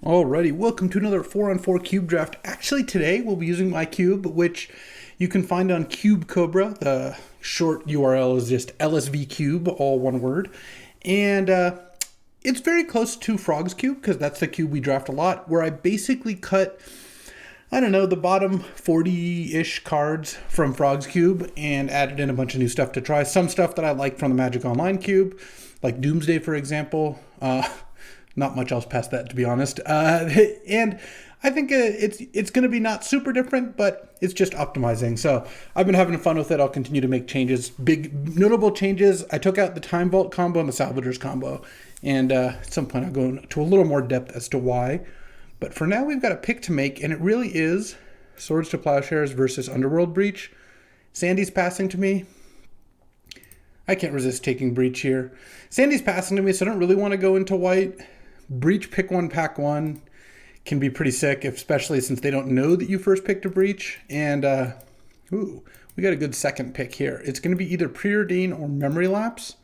Alrighty, welcome to another 4-on-4 cube draft. Actually, today we'll be using my cube, which you can find on Cube Cobra. The short URL is just LSV cube, all one word. And it's very close to Frog's cube, because that's the cube we draft a lot, where I basically cut, I don't know, the bottom 40-ish cards from Frog's cube and added in a bunch of new stuff to try. Some stuff that I like from the Magic Online cube, like Doomsday, for example. Not much else past that, to be honest. And I think it's going to be not super different, but it's just optimizing. So I've been having fun with it. I'll continue to make changes. Big notable changes. I took out the Time Vault combo and the Salvagers combo. And at some point I'll go into a little more depth as to why. But for now we've got a pick to make, and it really is Swords to Plowshares versus Underworld Breach. Sandy's passing to me. I can't resist taking Breach here. Sandy's passing to me, so I don't really want to go into white. Breach pick one, pack one can be pretty sick, especially since they don't know that you first picked a Breach. And, we got a good second pick here. It's going to be either Preordain or Memory Lapse.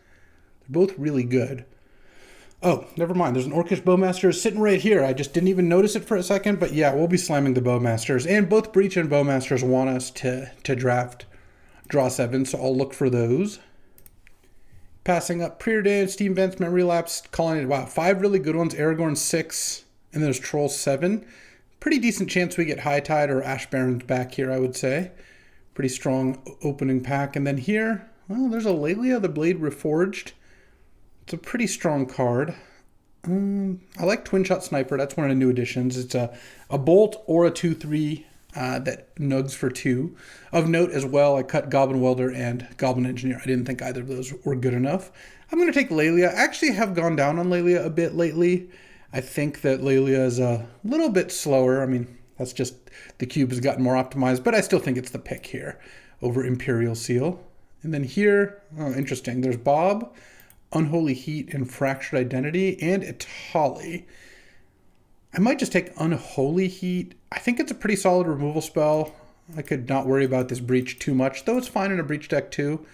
They're both really good. Oh, never mind. There's an Orcish Bowmaster sitting right here. I just didn't even notice it for a second, but yeah, we'll be slamming the Bowmasters. And both Breach and Bowmasters want us to draft draw 7, so I'll look for those. Passing up Preordain, Steam Vents, Memory Lapse, calling it, wow, 5 really good ones. Aragorn 6, and there's Troll 7. Pretty decent chance we get High Tide or Ash Barrens back here, I would say. Pretty strong opening pack. And then here, well, there's a Lelia the Blade Reforged. It's a pretty strong card. I like Twin Shot Sniper. That's one of the new additions. It's a Bolt or a 2/3 that nugs for 2. Of note as well, I cut Goblin Welder and Goblin Engineer. I didn't think either of those were good enough. I'm going to take Lelia. I actually have gone down on Lelia a bit lately. I think that Lelia is a little bit slower. I mean, that's just the cube has gotten more optimized, but I still think it's the pick here over Imperial Seal. And then here, oh, interesting. There's Bob, Unholy Heat, and Fractured Identity, and Itali. I might just take Unholy Heat. I think it's a pretty solid removal spell. I could not worry about this Breach too much, though it's fine in a Breach deck too.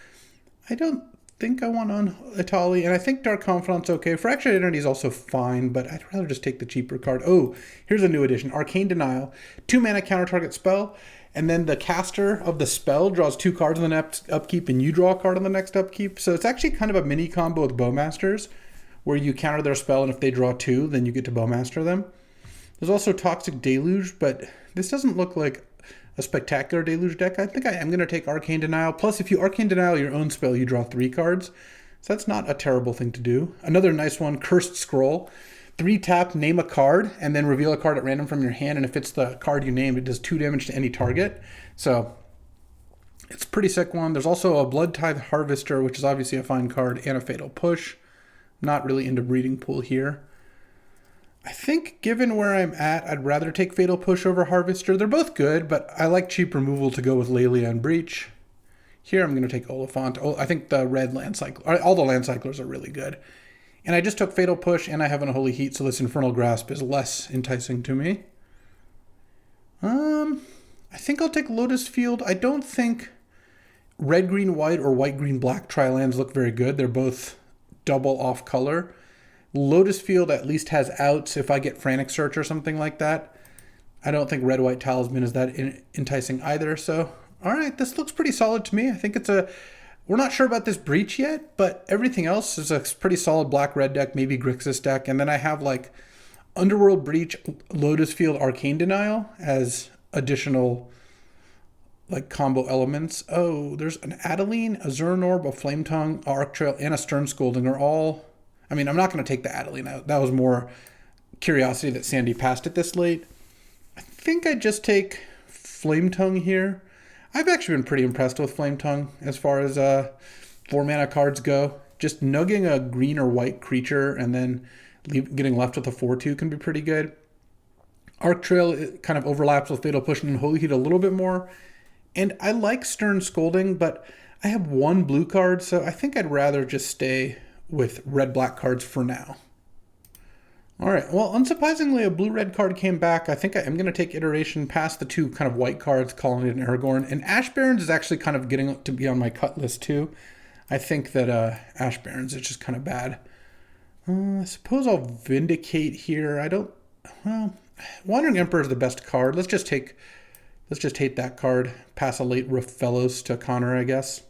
I don't think I want Itali, and I think Dark Confidant's okay. Fractured Identity is also fine, but I'd rather just take the cheaper card. Oh, here's a new addition. Arcane Denial. 2 mana counter target spell, and then the caster of the spell draws 2 cards on the next upkeep, and you draw a card on the next upkeep. So it's actually kind of a mini combo with Bowmasters, where you counter their spell, and if they draw 2, then you get to Bowmaster them. There's also Toxic Deluge, but this doesn't look like a spectacular Deluge deck. I think I am going to take Arcane Denial. Plus, if you Arcane Denial your own spell, you draw 3 cards. So that's not a terrible thing to do. Another nice one, Cursed Scroll. 3 tap, name a card, and then reveal a card at random from your hand. And if it's the card you named, it does 2 damage to any target. So it's a pretty sick one. There's also a Blood Tithe Harvester, which is obviously a fine card, and a Fatal Push. Not really into Breeding Pool here. I think given where I'm at, I'd rather take Fatal Push over Harvester. They're both good, but I like cheap removal to go with Lelia and Breach. Here I'm going to take Oliphant. I think the red Land Cycler, all the Land Cyclers are really good. And I just took Fatal Push and I have an Unholy Heat, so this Infernal Grasp is less enticing to me. I think I'll take Lotus Field. I don't think red, green, white or white, green, black tri-lands look very good. They're both double off color. Lotus Field at least has outs if I get Frantic Search or something like that. I don't think Red White Talisman is that enticing either. So, all right, this looks pretty solid to me. I think it's a... We're not sure about this Breach yet, but everything else is a pretty solid black-red deck, maybe Grixis deck. And then I have like Underworld Breach, Lotus Field, Arcane Denial as additional like combo elements. Oh, there's an Adeline, a Zern Orb, a Flame Tongue, Arc Trail, and a Stern Scolding are all... I mean, I'm not going to take the Adeline out. That was more curiosity that Sandy passed it this late. I think I'd just take Flame Tongue here. I've actually been pretty impressed with Flame Tongue as far as 4 mana cards go. Just nugging a green or white creature and then getting left with a 4/2 can be pretty good. Arc Trail it kind of overlaps with Fatal Push and Holy Heat a little bit more. And I like Stern Scolding, but I have 1 blue card, so I think I'd rather just stay with red-black cards for now. All right, well, unsurprisingly, a blue-red card came back. I think I am going to take Iteration past the 2 kind of white cards, calling it an Aragorn. And Ash Barrens is actually kind of getting to be on my cut list, too. I think that Ash Barrens is just kind of bad. I suppose I'll Vindicate here. I don't Well, Wandering Emperor is the best card. Let's just hate that card. Pass a late Roof Fellows to Connor, I guess.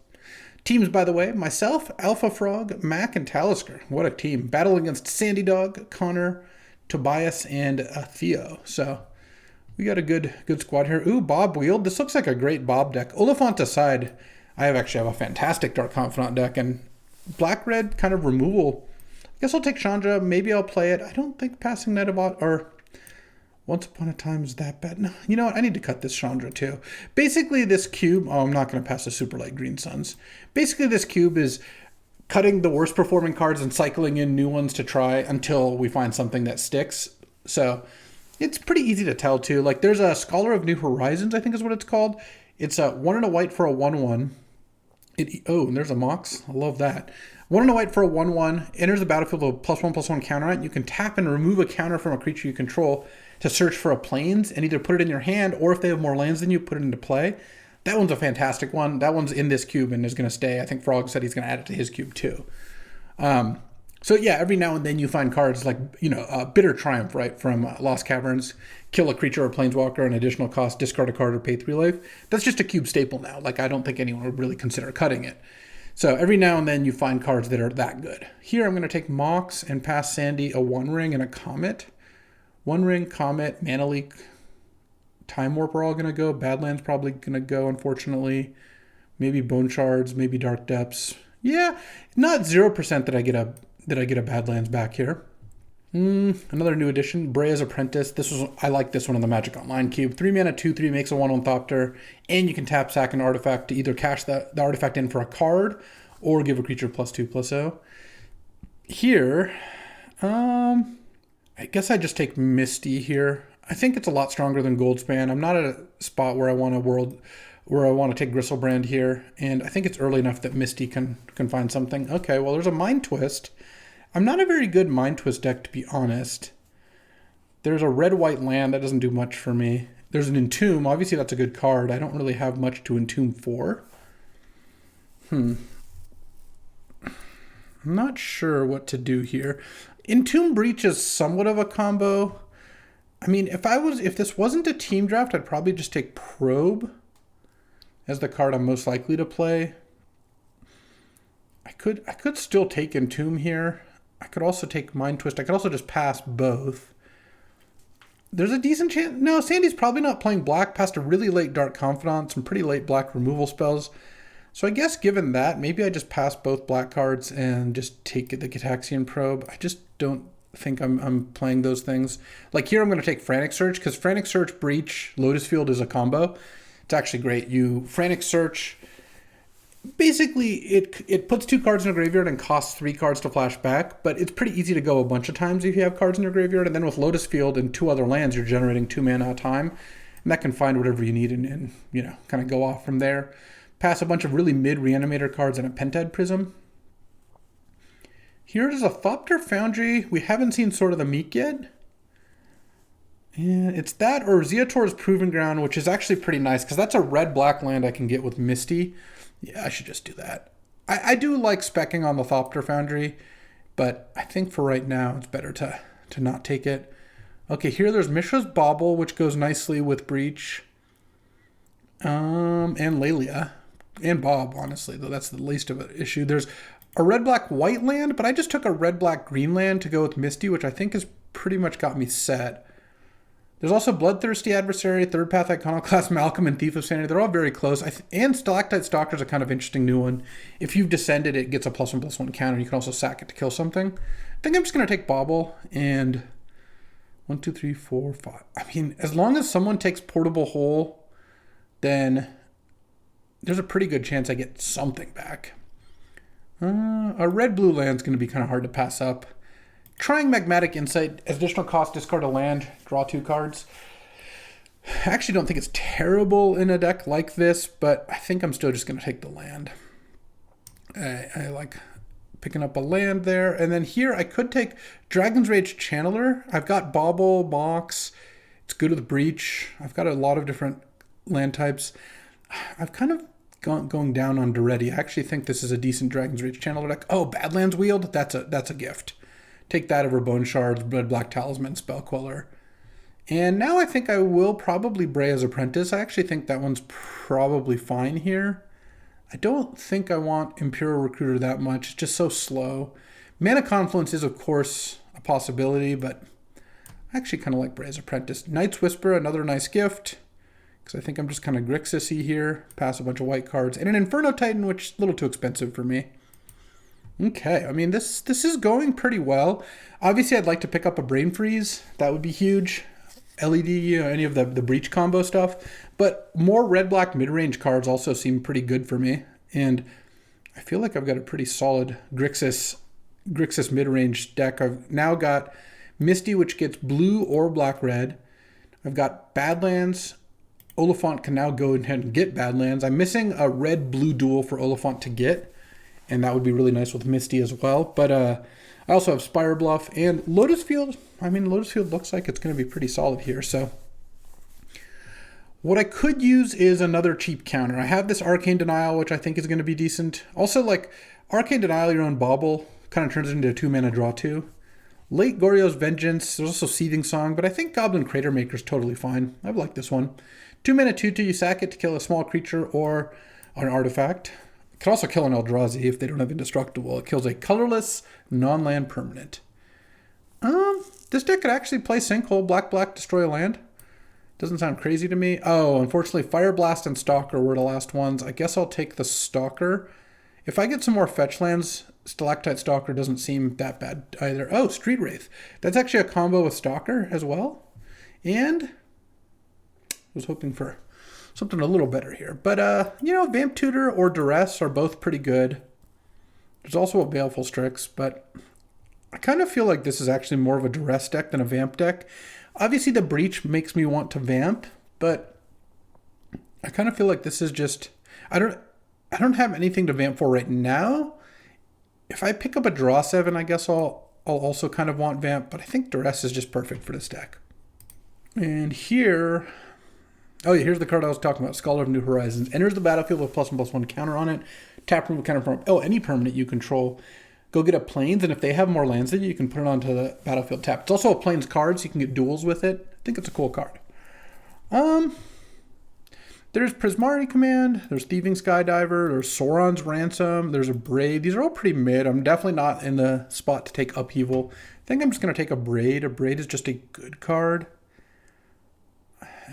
Teams, by the way, myself, Alpha Frog, Mac, and Talisker. What a team. Battle against Sandy Dog, Connor, Tobias, and Theo. So we got a good squad here. Ooh, Bob Wield. This looks like a great Bob deck. Oliphant aside, I actually have a fantastic Dark Confidant deck, and black-red kind of removal. I guess I'll take Chandra. Maybe I'll play it. I don't think passing Night of or Once Upon a Time is that bad. No, you know what? I need to cut this Chandra too. Basically, this cube... Oh, I'm not going to pass the Super Light Green Suns. Basically, this cube is cutting the worst performing cards and cycling in new ones to try until we find something that sticks. So it's pretty easy to tell too. Like there's a Scholar of New Horizons, I think is what it's called. It's a 1 and a white for a 1/1. And there's a Mox. I love that. 1 and a white for a 1/1. Enters the battlefield with a +1/+1 counter on it. You can tap and remove a counter from a creature you control to search for a plains and either put it in your hand, or if they have more lands than you, put it into play. That one's a fantastic one. That one's in this cube and is going to stay. I think Frog said he's going to add it to his cube too. So yeah, every now and then you find cards like, Bitter Triumph, right, from Lost Caverns. Kill a creature or planeswalker, an additional cost, discard a card, or pay 3 life. That's just a cube staple now. Like, I don't think anyone would really consider cutting it. So every now and then you find cards that are that good. Here I'm going to take Mox and pass Sandy a 1 ring and a Comet. 1 ring, Comet, Mana Leak, Time Warp are all going to go. Badlands probably going to go, unfortunately. Maybe Bone Shards, maybe Dark Depths. Yeah, not 0% that I get a Badlands back here. Another new addition, Brea's Apprentice. I like this one in the Magic Online cube. 3 mana, 2/3 makes a 1/1 Thopter, and you can tap, sack an artifact to either cash the artifact in for a card or give a creature +2/+0. Here, I guess I just take Misty here. I think it's a lot stronger than Goldspan. I'm not at a spot where I want to take Gristlebrand here, and I think it's early enough that Misty can find something. Okay, well, there's a Mind Twist. I'm not a very good Mind Twist deck, to be honest. There's a red-white land. That doesn't do much for me. There's an Entomb. Obviously, that's a good card. I don't really have much to Entomb for. I'm not sure what to do here. Entomb Breach is somewhat of a combo. I mean, if this wasn't a team draft, I'd probably just take Probe as the card I'm most likely to play. I could still take Entomb here. I could also take Mind Twist. I could also just pass both. There's a decent chance. No, Sandy's probably not playing black past a really late Dark Confidant, some pretty late black removal spells. So I guess given that, maybe I just pass both black cards and just take the Gitaxian Probe. I just don't think I'm playing those things. Like here I'm going to take Frantic Search, because Frantic Search, Breach, Lotus Field is a combo. It's actually great. You Frantic Search, basically it puts 2 cards in a graveyard and costs 3 cards to flash back, but it's pretty easy to go a bunch of times if you have cards in your graveyard, and then with Lotus Field and 2 other lands, you're generating 2 mana at a time, and that can find whatever you need and kind of go off from there. Pass a bunch of really mid Reanimator cards and a Pentad Prism. Here is a Thopter Foundry. We haven't seen Sword of the Meek yet. Yeah, it's that or Zeator's Proving Ground, which is actually pretty nice because that's a red-black land I can get with Misty. Yeah, I should just do that. I do like speccing on the Thopter Foundry, but I think for right now it's better to not take it. Okay, here there's Mishra's Bauble, which goes nicely with Breach. And Lelia. And Bob, honestly, though that's the least of an issue. There's a red-black-white land, but I just took a red-black-green land to go with Misty, which I think has pretty much got me set. There's also Bloodthirsty Adversary, Third Path Iconoclast, Malcolm, and Thief of Sanity. They're all very close. And Stalactite Stalker is a kind of interesting new one. If you've descended, it gets a +1/+1 counter. You can also sack it to kill something. I think I'm just going to take Bauble and 1, 2, 3, 4, 5. I mean, as long as someone takes Portable Hole, then there's a pretty good chance I get something back. A red-blue land's going to be kind of hard to pass up. Trying Magmatic Insight, additional cost, discard a land, draw 2 cards. I actually don't think it's terrible in a deck like this, but I think I'm still just going to take the land. I like picking up a land there. And then here I could take Dragon's Rage Channeler. I've got Bauble, Mox. It's good with Breach. I've got a lot of different land types. I've kind of going down on Duretti. I actually think this is a decent Dragon's Rage Channeler deck. Oh, Badlands Wield? That's a gift. Take that over Bone Shards, Blood Black Talisman, Spell Queller. And now I think I will probably Brea's Apprentice. I actually think that one's probably fine here. I don't think I want Imperial Recruiter that much. It's just so slow. Mana Confluence is, of course, a possibility, but I actually kind of like Brea's Apprentice. Knight's Whisper, another nice gift, because I think I'm just kind of Grixis-y here. Pass a bunch of white cards. And an Inferno Titan, which is a little too expensive for me. Okay, I mean, this is going pretty well. Obviously, I'd like to pick up a Brain Freeze. That would be huge. LED, any of the Breach combo stuff. But more red-black mid-range cards also seem pretty good for me. And I feel like I've got a pretty solid Grixis mid-range deck. I've now got Misty, which gets blue or black-red. I've got Badlands. Oliphant can now go ahead and get Badlands. I'm missing a red-blue duel for Oliphant to get, and that would be really nice with Misty as well. But I also have Spire Bluff and Lotus Field. I mean, Lotus Field looks like it's going to be pretty solid here. So what I could use is another cheap counter. I have this Arcane Denial, which I think is going to be decent. Also, like, Arcane Denial, your own bauble, kind of turns it into a 2-mana draw too. Late Goryo's Vengeance. There's also Seething Song, but I think Goblin Crater Maker is totally fine. I like this one. 2-mana 2/2, you sack it to kill a small creature or an artifact. It can also kill an Eldrazi if they don't have Indestructible. It kills a colorless, non-land permanent. This deck could actually play Sinkhole, black, destroy a land. Doesn't sound crazy to me. Oh, unfortunately, Fire Blast and Stalker were the last ones. I guess I'll take the Stalker. If I get some more fetch lands, Stalactite Stalker doesn't seem that bad either. Oh, Street Wraith. That's actually a combo with Stalker as well. And I was hoping for something a little better here. But, Vamp Tutor or Duress are both pretty good. There's also a Baleful Strix, but I kind of feel like this is actually more of a Duress deck than a Vamp deck. Obviously, the Breach makes me want to Vamp, but I kind of feel like this is just... I don't have anything to Vamp for right now. If I pick up a Draw 7, I guess I'll also kind of want Vamp, but I think Duress is just perfect for this deck. And here... Oh yeah, here's the card I was talking about, Scholar of New Horizons. Enters the battlefield with +1/+1 counter on it. Tap room counter from any permanent you control. Go get a Plains, and if they have more lands than you can put it onto the battlefield tap. It's also a Plains card, so you can get duels with it. I think it's a cool card. There's Prismari Command, there's Thieving Skydiver, there's Sauron's Ransom, there's a Braid. These are all pretty mid. I'm definitely not in the spot to take Upheaval. I think I'm just going to take a Braid. A Braid is just a good card.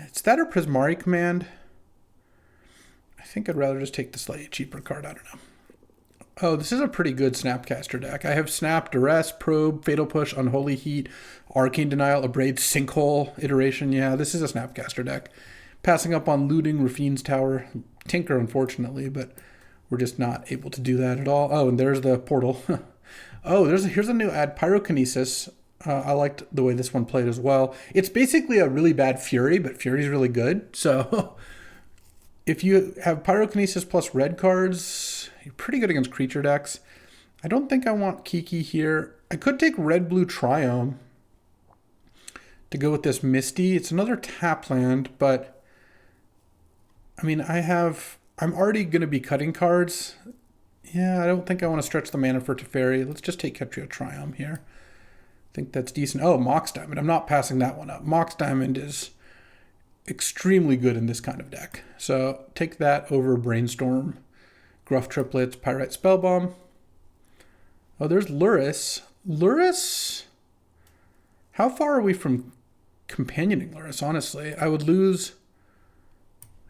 It's that or Prismari Command. I think I'd rather just take the slightly cheaper card. I don't know. Oh, this is a pretty good Snapcaster deck. I have Snap, Duress, Probe, Fatal Push, Unholy Heat, Arcane Denial, a Braid, Sinkhole iteration. Yeah, this is a Snapcaster deck. Passing up on Looting, Rafine's Tower, Tinker, unfortunately, but we're just not able to do that at all. Oh, and there's the portal. Oh, here's a new ad, Pyrokinesis. I liked the way this one played as well. It's basically a really bad Fury, but Fury's really good. So if you have Pyrokinesis plus red cards, you're pretty good against creature decks. I don't think I want Kiki here. I could take red-blue Triome to go with this Misty. It's another tap land, but I mean, I'm already going to be cutting cards. Yeah, I don't think I want to stretch the mana for Teferi. Let's just take Ketria Triome here. I think that's decent. Oh, Mox Diamond. I'm not passing that one up. Mox Diamond is extremely good in this kind of deck. So take that over Brainstorm, Gruff Triplets, Pyrite Spellbomb. Oh, there's Luris. Luris? How far are we from companioning Luris, honestly? I would lose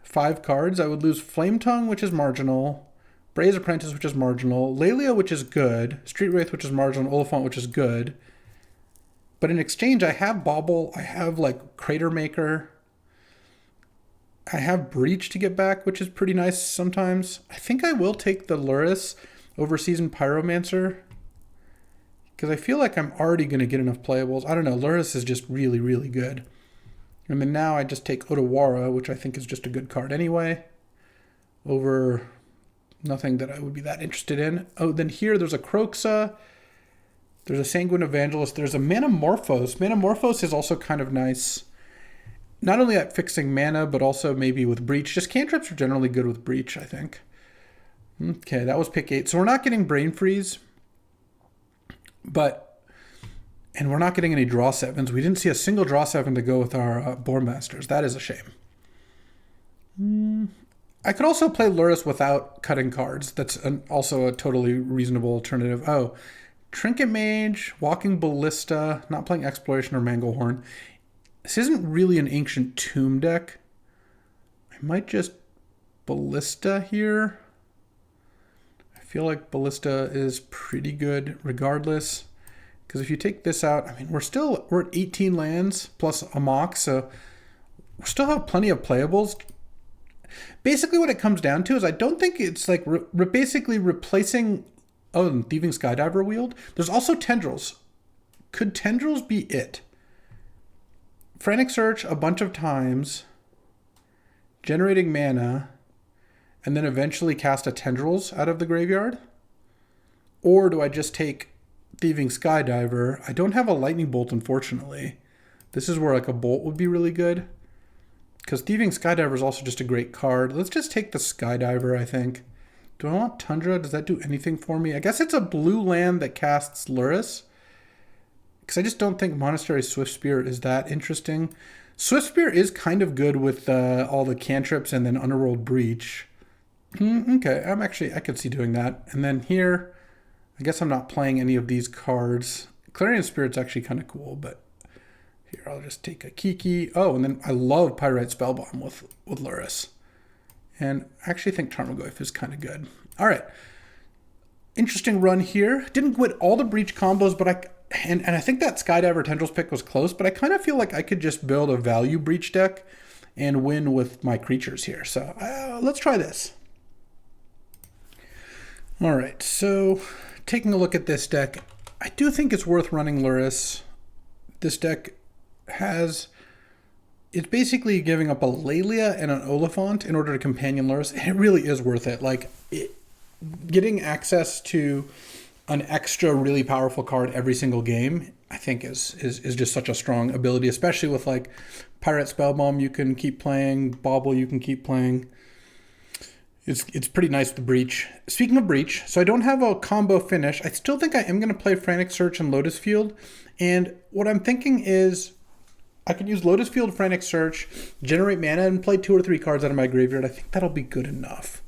5 cards. I would lose Flame Tongue, which is marginal. Brea's Apprentice, which is marginal. Lelia, which is good. Street Wraith, which is marginal. Oliphant, which is good. But in exchange, I have Bauble. I have, like, Crater Maker. I have Breach to get back, which is pretty nice sometimes. I think I will take the Luris over Seasoned Pyromancer, because I feel like I'm already going to get enough playables. I don't know. Luris is just really, really good. And then now I just take Otawara, which I think is just a good card anyway, over nothing that I would be that interested in. Oh, then here there's a Kroxa. There's a Sanguine Evangelist. There's a Manamorphose. Manamorphose is also kind of nice. Not only at fixing mana, but also maybe with Breach. Just cantrips are generally good with Breach, I think. Okay, that was pick 8. So we're not getting Brain Freeze. But And we're not getting any draw 7s. We didn't see a single draw 7 to go with our Boar Masters. That is a shame. I could also play Lurrus without cutting cards. That's also a totally reasonable alternative. Oh, Trinket Mage, Walking Ballista, not playing Exploration or Manglehorn. This isn't really an Ancient Tomb deck. I might just Ballista here. I feel like Ballista is pretty good regardless. Because if you take this out, I mean, we're at 18 lands plus a mock, so we still have plenty of playables. Basically what it comes down to is I don't think it's like basically replacing, and Thieving Skydiver Wield. There's also Tendrils. Could Tendrils be it? Frantic Search a bunch of times, generating mana, and then eventually cast a Tendrils out of the graveyard? Or do I just take Thieving Skydiver? I don't have a Lightning Bolt, unfortunately. This is where like a Bolt would be really good. Because Thieving Skydiver is also just a great card. Let's just take the Skydiver, I think. Do I want Tundra? Does that do anything for me? I guess it's a blue land that casts Lurrus. Because I just don't think Monastery Swiftspear is that interesting. Swiftspear is kind of good with all the cantrips and then Underworld Breach. Okay, I could see doing that. And then here, I guess I'm not playing any of these cards. Clarion Spirit's actually kind of cool, but here I'll just take a Kiki. Oh, and then I love Pyrite Spellbomb with Lurrus. And I actually think Tarmogoyf is kind of good. All right. Interesting run here. Didn't win all the Breach combos, but I think that Skydiver Tendrils pick was close, but I kind of feel like I could just build a value Breach deck and win with my creatures here. So let's try this. All right, so taking a look at this deck, I do think it's worth running Lurrus. This deck it's basically giving up a Lelia and an Oliphant in order to companion Lurrus. And it really is worth it. Like, getting access to an extra really powerful card every single game, I think is just such a strong ability, especially with like Pirate Spellbomb you can keep playing, Bauble you can keep playing. It's pretty nice with the Breach. Speaking of Breach, so I don't have a combo finish. I still think I am going to play Frantic Search and Lotus Field. And what I'm thinking is I could use Lotus Field, Frantic Search, generate mana, and play 2 or 3 cards out of my graveyard. I think that'll be good enough.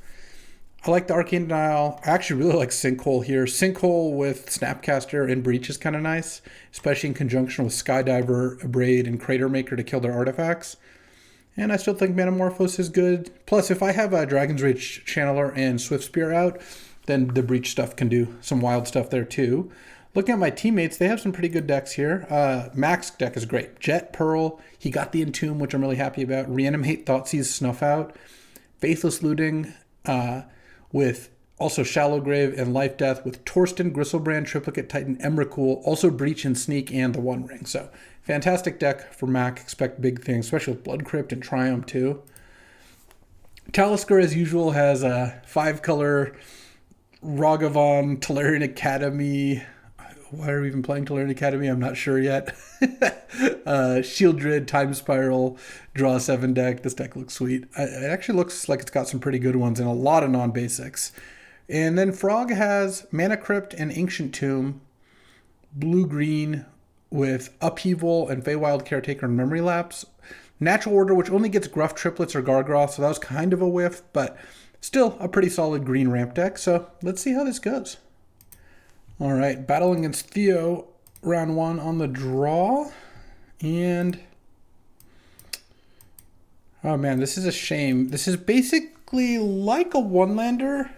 I like the Arcane Denial. I actually really like Sinkhole here. Sinkhole with Snapcaster and Breach is kind of nice, especially in conjunction with Skydiver, Abrade, and Crater Maker to kill their artifacts. And I still think Metamorphose is good. Plus, if I have a Dragon's Rage Channeler and Swiftspear out, then the Breach stuff can do some wild stuff there too. Looking at my teammates, they have some pretty good decks here. Mac's deck is great. Jet, Pearl, he got the Entomb, which I'm really happy about. Reanimate, Thoughtseize, Snuff Out. Faithless Looting, with also Shallow Grave and Life Death with Torsten, Gristlebrand, Triplicate Titan, Emrakul, also Breach and Sneak, and the One Ring. So, fantastic deck for Mac. Expect big things, especially with Blood Crypt and Triumph too. Talisker, as usual, has a 5-color Ragavan, Tolarian Academy. Why are we even playing Tolarian Academy? I'm not sure yet. Shieldred, Time Spiral, Draw 7 deck. This deck looks sweet. It actually looks like it's got some pretty good ones and a lot of non-basics. And then Frog has Mana Crypt and Ancient Tomb, blue-green with Upheaval and Feywild Caretaker and Memory Lapse. Natural Order, which only gets Gruff Triplets or Gargroth, so that was kind of a whiff, but still a pretty solid green ramp deck. So let's see how this goes. All right, battling against Theo, round 1 on the draw. And, oh man, this is a shame. This is basically like a one-lander,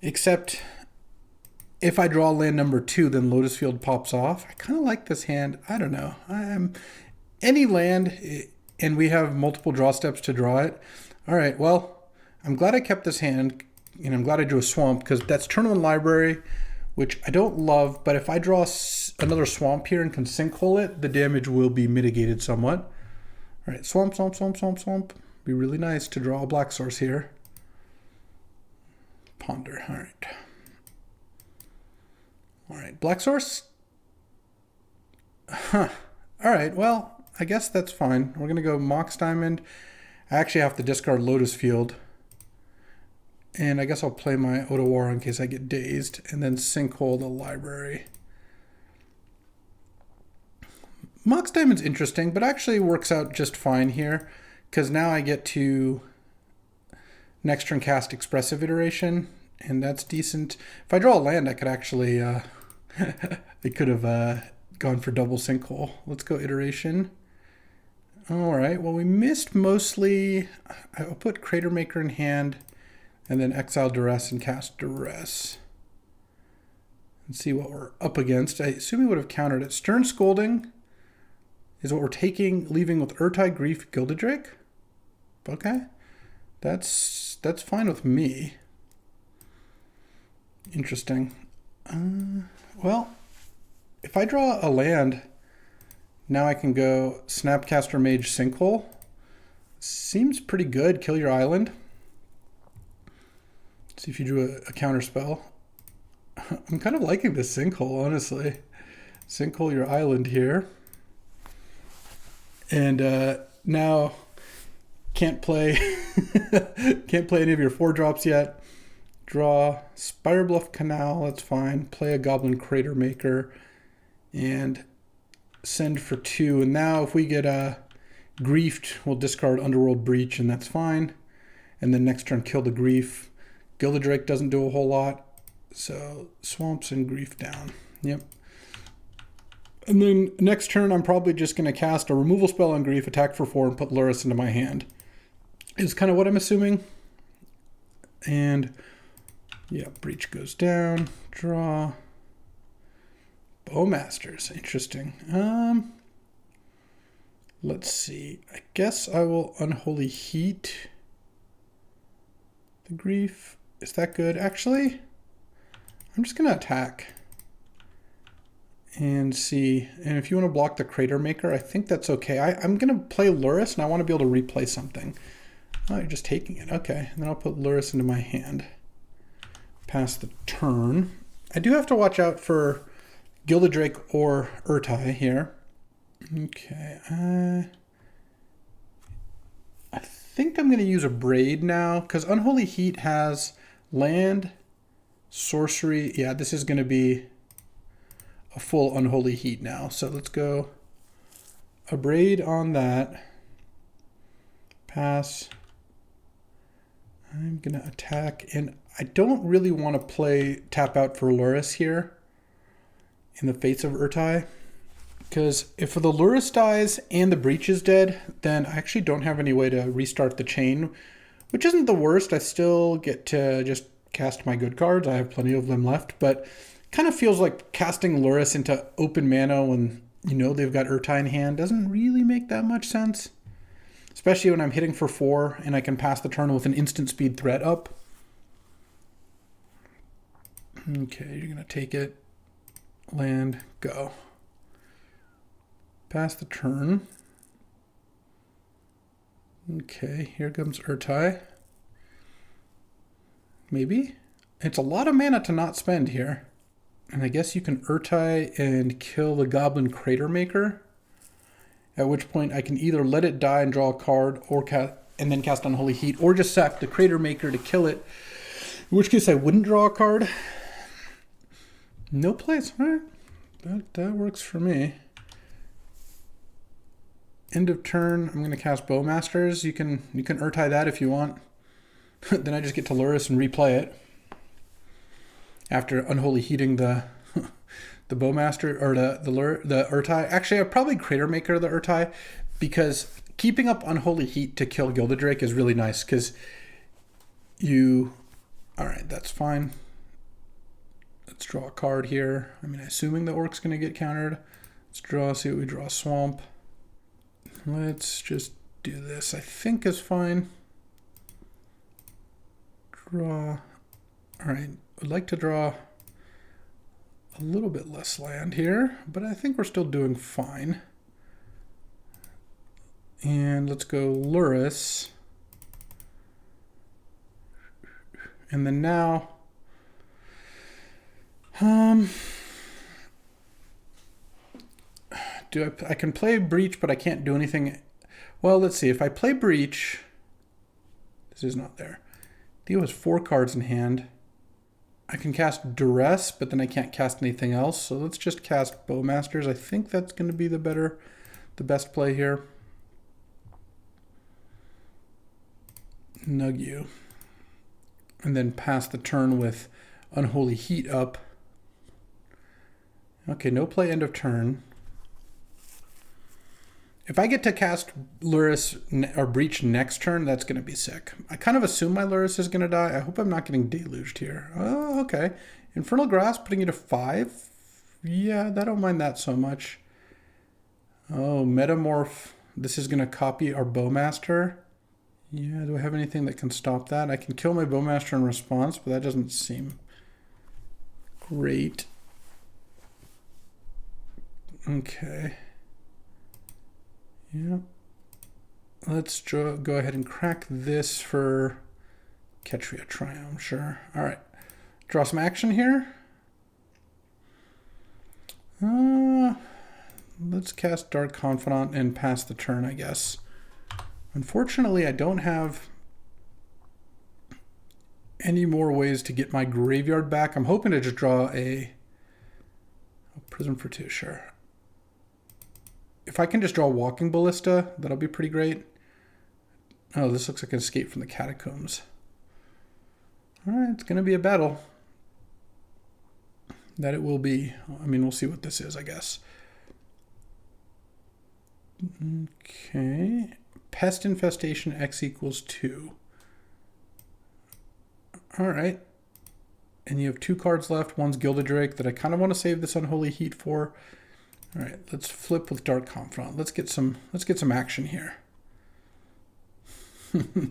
except if I draw land number 2, then Lotus Field pops off. I kind of like this hand. I don't know. Any land, and we have multiple draw steps to draw it. All right, well, I'm glad I kept this hand, and I'm glad I drew a Swamp, because that's turn 1 Library, which I don't love, but if I draw another Swamp here and can Sinkhole it, the damage will be mitigated somewhat. All right, Swamp, Swamp, Swamp, Swamp, Swamp. Be really nice to draw a Black Source here. Ponder, all right. All right, Black Source. Huh. All right, well, I guess that's fine. We're going to go Mox Diamond. I actually have to discard Lotus Field. And I guess I'll play my Otawara in case I get dazed. And then Sinkhole the Library. Mox Diamond's interesting, but actually works out just fine here, because now I get to next turn cast Expressive Iteration, and that's decent. If I draw a land, I could actually, I could have gone for double Sinkhole. Let's go Iteration. All right, well, we missed mostly. I'll put Crater Maker in hand, and then exile Duress and cast Duress. And see what we're up against. I assume he would have countered it. Stern Scolding is what we're taking, leaving with Urtai, Grief, Gilded Drake. Okay, that's fine with me. Interesting. Well, if I draw a land, now I can go Snapcaster Mage Sinkhole. Seems pretty good. Kill your island. See if you drew a counter spell. I'm kind of liking this Sinkhole, honestly. Sinkhole your island here. And now can't play can't play any of your 4-drops yet. Draw Spire Bluff Canal, that's fine. Play a Goblin Crater Maker and send for 2. And now if we get griefed, we'll discard Underworld Breach, and that's fine. And then next turn kill the Grief. Gilded Drake doesn't do a whole lot, so Swamps and Grief down. Yep. And then next turn I'm probably just going to cast a removal spell on Grief, attack for 4, and put Lurrus into my hand. Is kind of what I'm assuming. And yeah, Breach goes down. Draw. Bowmasters, interesting. Let's see. I guess I will Unholy Heat the Grief. Is that good? Actually, I'm just gonna attack and see. And if you want to block the Crater Maker, I think that's okay. I'm gonna play Lurrus, and I want to be able to replay something. Oh, you're just taking it. Okay, and then I'll put Lurrus into my hand. Pass the turn. I do have to watch out for Gilded Drake or Urtai here. Okay, I think I'm going to use a Braid now, because Unholy Heat has land, sorcery. Yeah, this is going to be a full Unholy Heat now. So let's go a Braid on that. Pass. I'm going to attack, and I don't really want to play tap out for Lurrus here in the face of Urtai, because if the Lurrus dies and the Breach is dead, then I actually don't have any way to restart the chain, which isn't the worst. I still get to just cast my good cards. I have plenty of them left, but kind of feels like casting Lurrus into open mana when you know they've got Urtai in hand doesn't really make that much sense, especially when I'm hitting for 4 and I can pass the turn with an instant speed threat up. Okay, you're going to take it. Land, go. Pass the turn. Okay, here comes Urtai. Maybe? It's a lot of mana to not spend here. And I guess you can Urtai and kill the Goblin Crater Maker, at which point I can either let it die and draw a card or and then cast Unholy Heat, or just sack the Crater Maker to kill it, in which case I wouldn't draw a card. No plays. All right. That works for me. End of turn, I'm going to cast Bowmasters. You can Urtai that if you want. Then I just get to Lurrus and replay it after Unholy Heating the Bowmaster or the Urtai. Actually, I'd probably Crater Maker the Urtai, because keeping up Unholy Heat to kill Gilded Drake is really nice, because you... All right, that's fine. Let's draw a card here. I mean, assuming the Orc's going to get countered. Let's draw, see what we draw. Swamp. Let's just do this. I think is fine. Draw. All right, I'd like to draw a little bit less land here, but I think we're still doing fine. And let's go Lurrus. And then now... I can play Breach, but I can't do anything. Well, let's see. If I play Breach, this is not there. Theo has 4 cards in hand. I can cast Duress, but then I can't cast anything else. So let's just cast Bowmasters. I think that's going to be the better the best play here. Nug you. And then pass the turn with Unholy Heat up. Okay, no play end of turn. If I get to cast Luris or Breach next turn, that's going to be sick. I kind of assume my Luris is going to die. I hope I'm not getting deluged here. Oh, okay. Infernal Grasp putting it to 5. Yeah, I don't mind that so much. Oh, Metamorph. This is going to copy our Bowmaster. Yeah, do I have anything that can stop that? I can kill my Bowmaster in response, but that doesn't seem great. Okay. Yeah. Let's go ahead and crack this for Ketria Triumph, sure. All right. Draw some action here. Let's cast Dark Confidant and pass the turn, I guess. Unfortunately, I don't have any more ways to get my graveyard back. I'm hoping to just draw a Prism for 2, sure. If I can just draw Walking Ballista, that'll be pretty great. Oh, this looks like an Escape from the Catacombs. All right, it's going to be a battle. That it will be. I mean, we'll see what this is, I guess. Okay. Pest Infestation X equals 2. All right. And you have 2 cards left. One's Gilded Drake that I kind of want to save this Unholy Heat for. All right, let's flip with Dark Confidant. Let's get some action here. I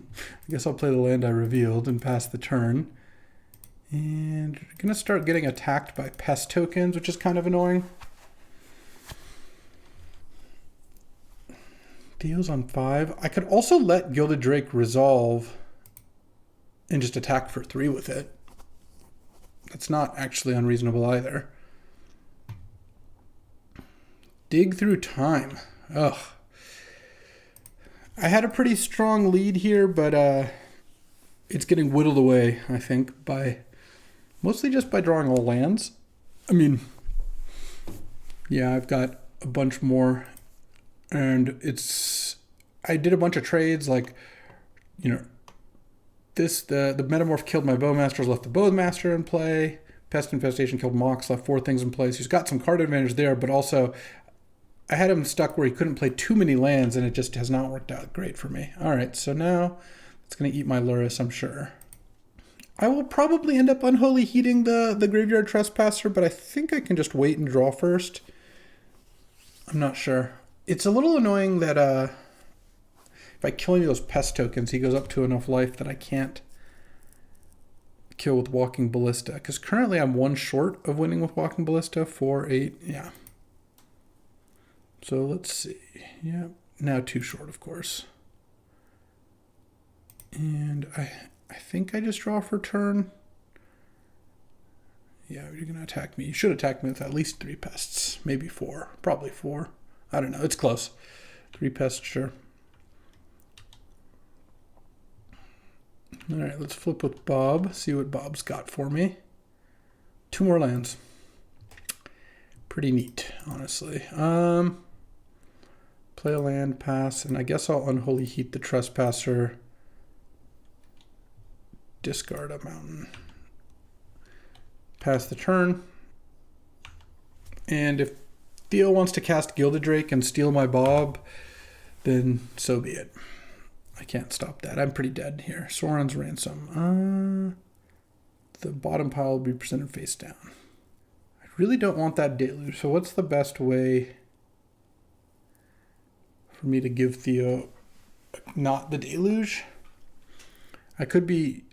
guess I'll play the land I revealed and pass the turn. And we're gonna start getting attacked by pest tokens, which is kind of annoying. Deals on 5. I could also let Gilded Drake resolve and just attack for 3 with it. That's not actually unreasonable either. Dig Through Time. Ugh. I had a pretty strong lead here, but it's getting whittled away, I think, by mostly just by drawing all lands. I mean, yeah, I've got a bunch more, and I did a bunch of trades, like, you know, the Metamorph killed my Bowmasters, left the Bowmaster in play. Pest Infestation killed Mox, left 4 things in place. He's got some card advantage there, but also I had him stuck where he couldn't play too many lands, and it just has not worked out great for me. All right, so now it's going to eat my Luris, I'm sure. I will probably end up Unholy Heating the Graveyard Trespasser, but I think I can just wait and draw first. I'm not sure. It's a little annoying that if I kill any of those pest tokens, he goes up to enough life that I can't kill with Walking Ballista. Because currently I'm 1 short of winning with Walking Ballista, 4, 8, yeah. So let's see. Yeah, now 2 short, of course. And I think I just draw for turn. Yeah, you're going to attack me. You should attack me with at least 3 pests. Maybe 4. Probably 4. I don't know. It's close. 3 pests, sure. All right, let's flip with Bob. See what Bob's got for me. 2 more lands. Pretty neat, honestly. Play a land, pass, and I guess I'll Unholy Heat the Trespasser. Discard a mountain. Pass the turn. And if Theo wants to cast Gilded Drake and steal my Bob, then so be it. I can't stop that. I'm pretty dead here. Sauron's Ransom. The bottom pile will be presented face down. I really don't want that deluge. So what's the best way for me to give Theo not the deluge? I could be...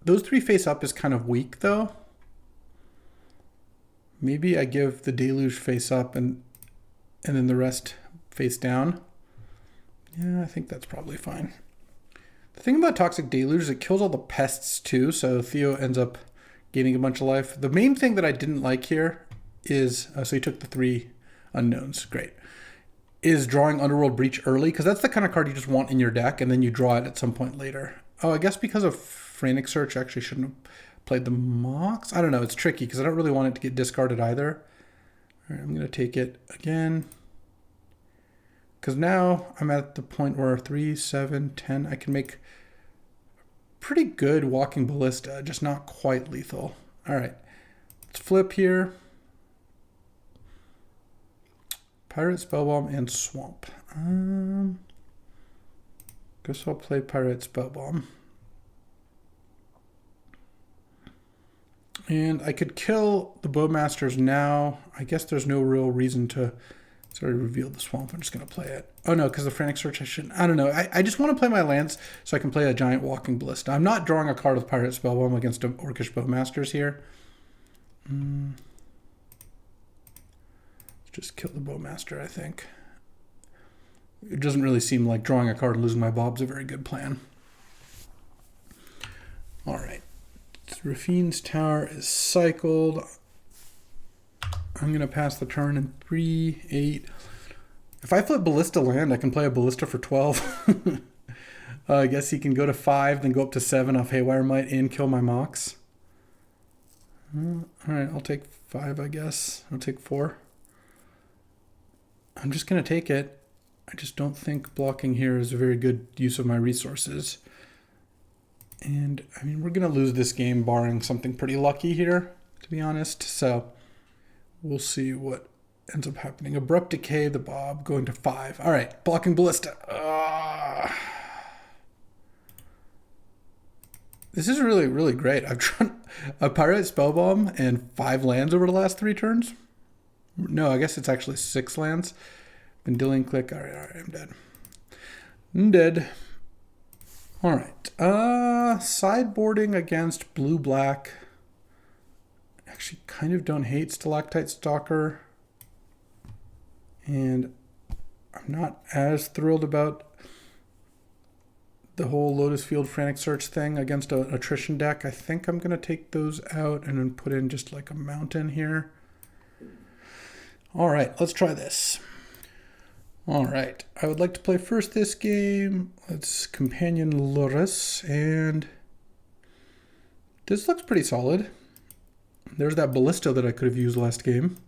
Those 3 face up is kind of weak, though. Maybe I give the deluge face up and then the rest face down. Yeah, I think that's probably fine. The thing about Toxic Deluge is it kills all the pests too, so Theo ends up gaining a bunch of life. The main thing that I didn't like here is, so he took the 3 unknowns, great, is drawing Underworld Breach early, because that's the kind of card you just want in your deck, and then you draw it at some point later. Oh, I guess because of Frantic Search, I actually shouldn't have played the Mox. I don't know, it's tricky, because I don't really want it to get discarded either. All right, I'm going to take it again. because now I'm at the point where 3, 7, 10, I can make pretty good walking ballista, just not quite lethal. All right, let's flip here. Pirate, Spellbomb, and Swamp. Guess I'll play Pirate, Spellbomb. And I could kill the Bowmasters now. I guess there's no real reason to... It's already revealed the Swamp. I'm just going to play it. Oh, no, because the Frantic Search, I shouldn't. I don't know. I just want to play my lands so I can play a giant walking ballista. I'm not drawing a card with Pirate Spellbomb against Orcish Bowmasters here. Let's just kill the Bowmaster, I think. It doesn't really seem like drawing a card and losing my Bob's a very good plan. All right. Rafine's Tower is cycled. I'm going to pass the turn in 3, 8. If I flip Ballista land, I can play a Ballista for 12. I guess he can go to 5, then go up to 7 off Haywire Might and kill my Mox. All right, I'll take 5, I guess. I'll take 4. I'm just going to take it. I just don't think blocking here is a very good use of my resources. And, I mean, we're going to lose this game barring something pretty lucky here, to be honest. So, we'll see what ends up happening. Abrupt Decay, the Bob, going to 5. All right, blocking Ballista. This is really, really great. I've tried a Pirate Spellbomb and 5 lands over the last 3 turns. No, I guess it's actually 6 lands. Vendilion Click. All right, I'm dead. I'm dead. All right. Sideboarding against blue-black. Actually, kind of don't hate Stalactite Stalker. And I'm not as thrilled about the whole Lotus Field Frantic Search thing against an attrition deck. I think I'm going to take those out and then put in just like a mountain here. All right, let's try this. All right, I would like to play first this game. Let's Companion Lotus, and this looks pretty solid. There's that Ballista that I could have used last game.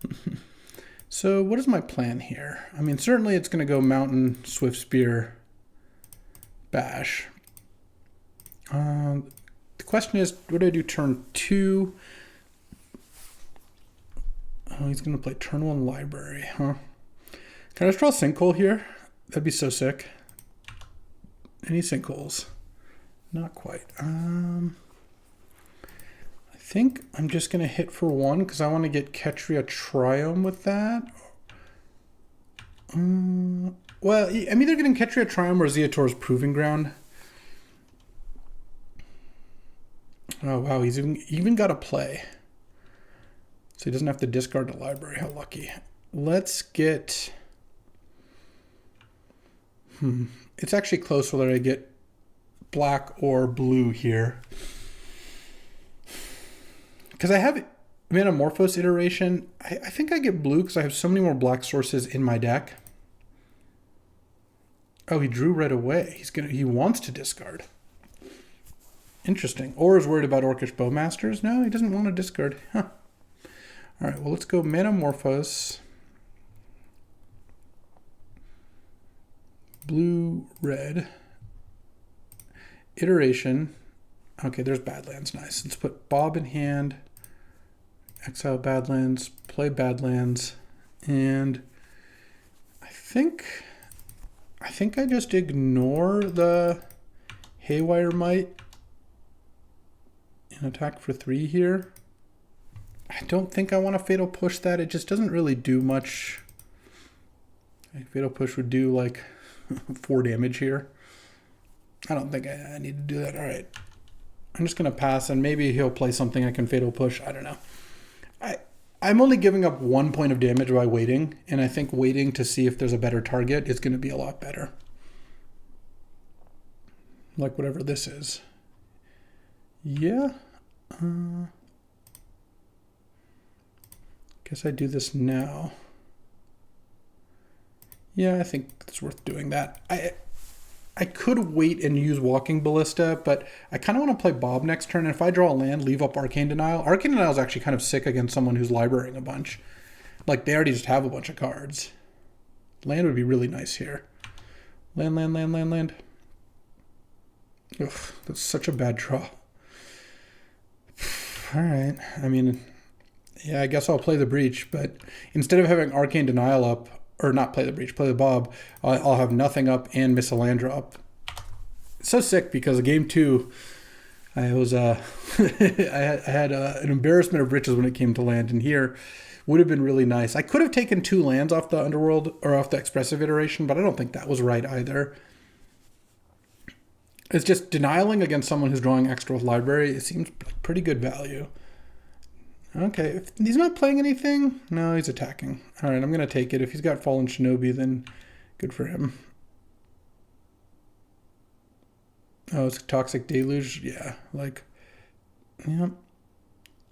So what is my plan here? I mean, certainly it's going to go Mountain, Swift Spear, Bash. The question is, what do I do turn 2? Oh, he's going to play turn 1 Library, huh? Can I just draw a Sinkhole here? That'd be so sick. Any sinkholes? Not quite. I think I'm just going to hit for 1 because I want to get Ketria Triome with that. Well, I'm either getting Ketria Triome or Zeator's Proving Ground. Oh, wow. He's even got a play. So he doesn't have to discard the library. How lucky. Let's get... It's actually close whether I get black or blue here. Because I have Metamorphose Iteration. I think I get blue because I have so many more black sources in my deck. Oh, he drew right away. He wants to discard. Interesting. Or is worried about Orcish Bowmasters. No, he doesn't want to discard. Huh. All right, well, let's go Metamorphose. Blue, red. Iteration. Okay, there's Badlands. Nice. Let's put Bob in hand. Exile Badlands. Play Badlands. And I think I just ignore the Haywire Might and attack for 3 here. I don't think I want to Fatal Push that. It just doesn't really do much. Fatal Push would do like 4 damage here. I don't think I need to do that. All right. I'm just going to pass, and maybe he'll play something I can Fatal Push. I don't know. I'm only giving up 1 point of damage by waiting, and I think waiting to see if there's a better target is going to be a lot better. Like whatever this is. Yeah. Guess I do this now. Yeah, I think it's worth doing that. I could wait and use Walking Ballista, but I kind of want to play Bob next turn. And if I draw a land, leave up Arcane Denial. Arcane Denial is actually kind of sick against someone who's librarying a bunch. Like, they already just have a bunch of cards. Land would be really nice here. Land, land, land, land, land. Ugh, that's such a bad draw. All right. I mean, yeah, I guess I'll play the Breach, but instead of having Arcane Denial up, or not play the Breach, play the Bob, I'll have nothing up and miss a land drop. It's so sick because game 2, I was I had an embarrassment of riches when it came to land, and here would have been really nice. I could have taken 2 lands off the Underworld or off the Expressive iteration, but I don't think that was right either. It's just denialing against someone who's drawing extra with Library. It seems like pretty good value. Okay, if he's not playing anything, no, he's attacking. All right, I'm going to take it. If he's got Fallen Shinobi, then good for him. Oh, it's a Toxic Deluge? Yeah, like, yeah.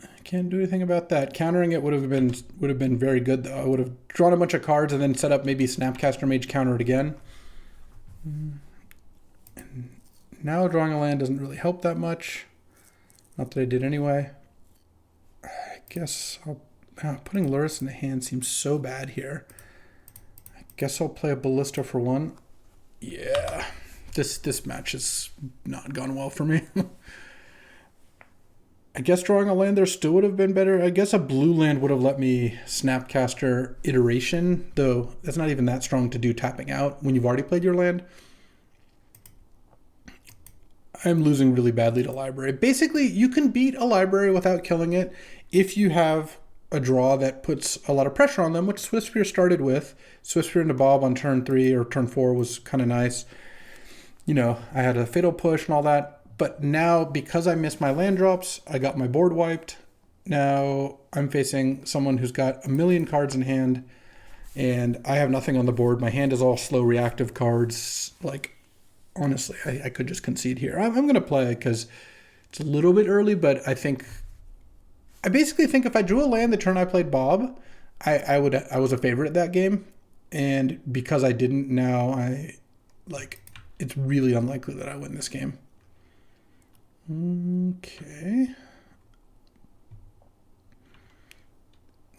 I can't do anything about that. Countering it would have been very good, though. I would have drawn a bunch of cards and then set up maybe Snapcaster Mage, counter it again. And now drawing a land doesn't really help that much. Not that I did anyway. I guess putting Luris in the hand seems so bad here. I guess I'll play a Ballista for 1. Yeah, this match has not gone well for me. I guess drawing a land there still would have been better. I guess a blue land would have let me Snapcaster Iteration, though that's not even that strong to do tapping out when you've already played your land. I'm losing really badly to Library. Basically, you can beat a Library without killing it if you have a draw that puts a lot of pressure on them, which Swiftspear started with. Swiftspear into Bob on turn 3 or turn 4 was kind of nice. You know, I had a Fatal Push and all that. But now, because I missed my land drops, I got my board wiped. Now I'm facing someone who's got a million cards in hand, and I have nothing on the board. My hand is all slow reactive cards. Like, honestly, I could just concede here. I'm going to play because it's a little bit early, but I basically think if I drew a land the turn I played Bob, I was a favorite at that game. And because I didn't now, it's really unlikely that I win this game. Okay.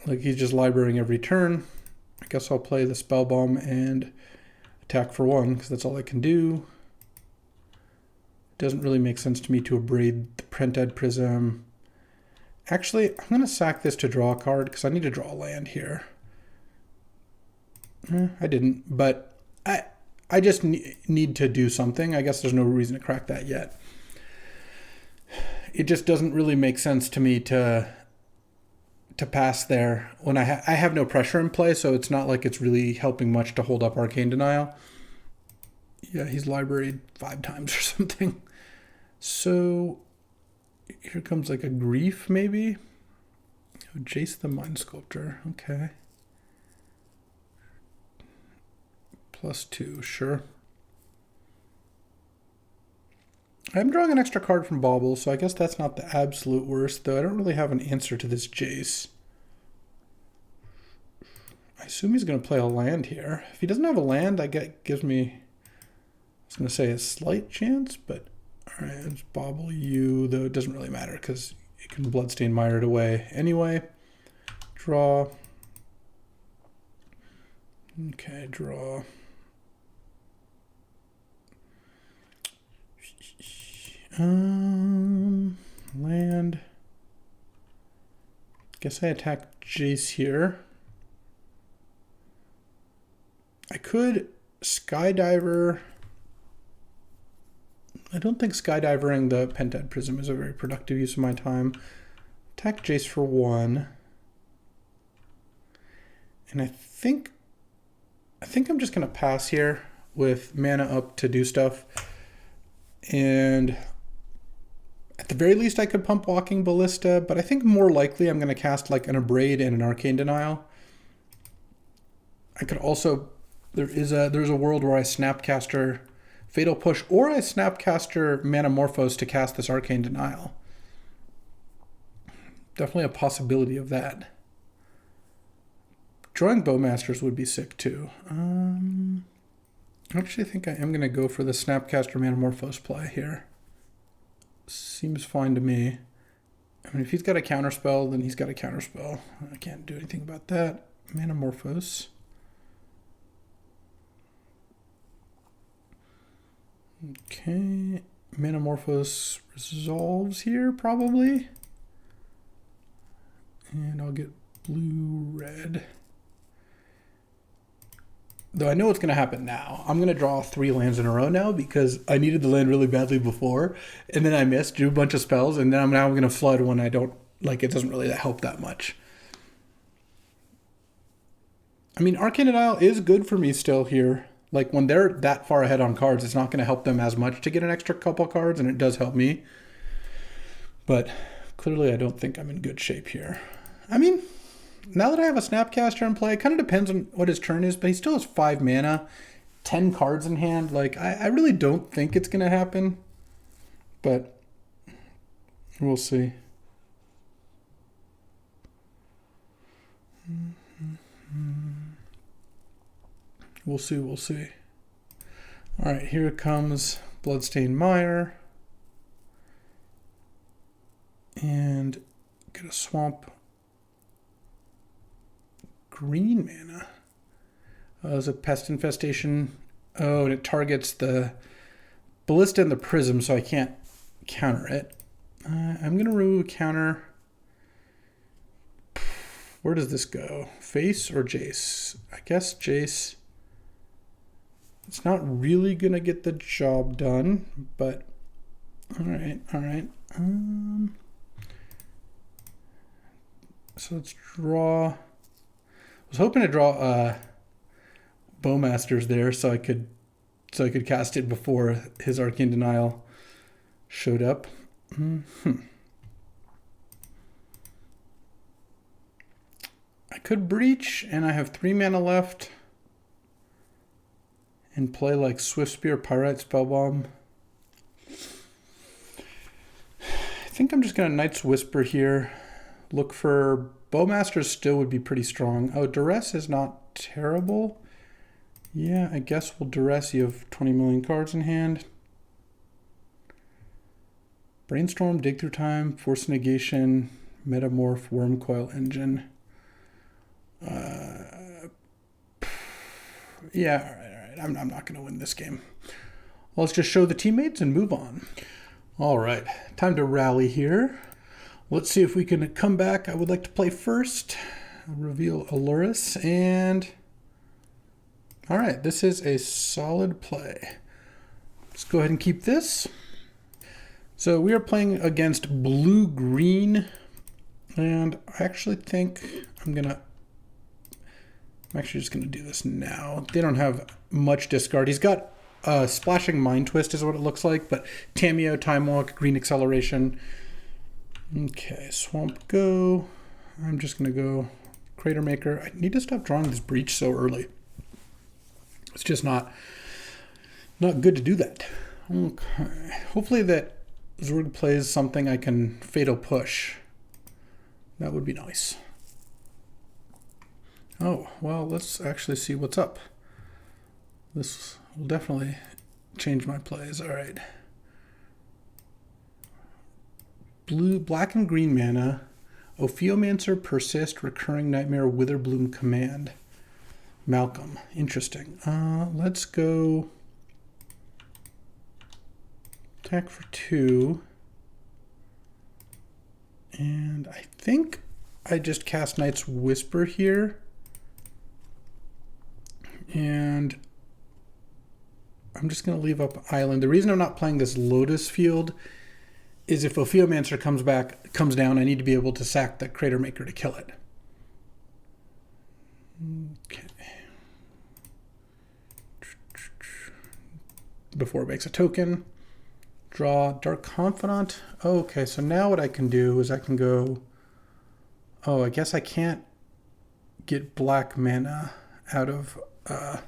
Like he's just librarying every turn. I guess I'll play the Spell Bomb and attack for 1 because that's all I can do. Doesn't really make sense to me to abrade the Printed Prism. Actually, I'm going to sack this to draw a card because I need to draw a land here. I didn't, but I just need to do something. I guess there's no reason to crack that yet. It just doesn't really make sense to me to pass there when I have no pressure in play, so it's not like it's really helping much to hold up Arcane Denial. Yeah, he's libraried 5 times or something. So here comes like a Grief, maybe? Oh, Jace the Mind Sculptor, okay. +2, sure. I'm drawing an extra card from Bauble, so I guess that's not the absolute worst, though I don't really have an answer to this Jace. I assume he's going to play a land here. If he doesn't have a land, gives me, I was going to say a slight chance, but all right, it's Bauble you, though it doesn't really matter because you can Bloodstain Mire it away anyway. Draw. Okay, draw. Land. Guess I attack Jace here. I could Skydiver. I don't think Skydivering the Pentad Prism is a very productive use of my time. Attack Jace for 1. And I think I'm just going to pass here with mana up to do stuff. And at the very least, I could pump Walking Ballista, but I think more likely I'm going to cast like an Abrade and an Arcane Denial. I could also, there's a world where I Snapcaster Fatal Push, or I Snapcaster Manamorphose to cast this Arcane Denial. Definitely a possibility of that. Drawing Bowmasters would be sick too. I actually think I am going to go for the Snapcaster Manamorphose play here. Seems fine to me. I mean, if he's got a counterspell, then he's got a counterspell. I can't do anything about that. Manamorphose. Okay, Manamorphose resolves here probably. And I'll get blue, red. Though I know what's going to happen now. I'm going to draw 3 lands in a row now because I needed the land really badly before. And then I missed, drew a bunch of spells, and then I'm now going to flood when I don't, like, it doesn't really help that much. I mean, Arcane Denial is good for me still here. Like, when they're that far ahead on cards, it's not going to help them as much to get an extra couple cards, and it does help me. But clearly I don't think I'm in good shape here. I mean, now that I have a Snapcaster in play, it kind of depends on what his turn is, but he still has 5 mana, 10 cards in hand. Like, I really don't think it's going to happen, but we'll see. We'll see, we'll see. All right, here comes Bloodstained Mire. And get a swamp. Green mana. There's a Pest Infestation. Oh, and it targets the Ballista and the Prism, so I can't counter it. I'm going to remove a counter. Where does this go? Face or Jace? I guess Jace. It's not really going to get the job done, but all right, all right. So let's draw. I was hoping to draw Bowmasters there so I could cast it before his Arcane Denial showed up. I could Breach, and I have 3 mana left. And play like Swift Spear, Pyrite, Spellbomb. I think I'm just going to Knight's Whisper here. Look for Bowmasters still would be pretty strong. Oh, Duress is not terrible. Yeah, I guess we'll Duress. You have 20 million cards in hand. Brainstorm, Dig Through Time, Force Negation, Metamorph, Wormcoil Engine. Yeah, all right. I'm not going to win this game. Well, let's just show the teammates and move on. All right, time to rally here. Let's see if we can come back. I would like to play first. Reveal Aluris, and all right, this is a solid play. Let's go ahead and keep this. So we are playing against blue-green, and I actually think I'm actually just going to do this now. They don't have much discard. He's got Splashing Mind Twist is what it looks like, but Tamiyo, Time Walk, Green Acceleration. Okay, Swamp go. I'm just going to go Crater Maker. I need to stop drawing this Breach so early. It's just not good to do that. Okay. Hopefully that Zerg plays something I can Fatal Push. That would be nice. Oh, well, let's actually see what's up. This will definitely change my plays. All right. Black and green mana. Ophiomancer, Persist, Recurring Nightmare, Witherbloom Command. Malcolm. Interesting. Let's go attack for 2. And I think I just cast Knight's Whisper here. And I'm just going to leave up Island. The reason I'm not playing this Lotus Field is if Ophiomancer comes down, I need to be able to sack the Crater Maker to kill it. Okay. Before it makes a token. Draw Dark Confidant. Oh, okay, so now what I can do is I can go... Oh, I guess I can't get black mana out of... I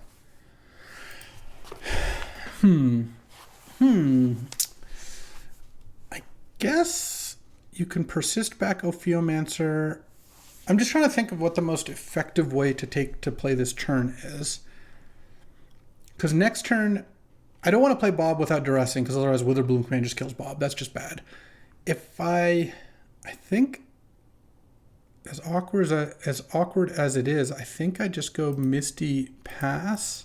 guess you can persist back Ophiomancer. I'm just trying to think of what the most effective way to play this turn is. Because next turn, I don't want to play Bob without duressing, because otherwise Witherbloom Command just kills Bob. That's just bad. If I think as awkward as it is, I think I just go Misty Pass.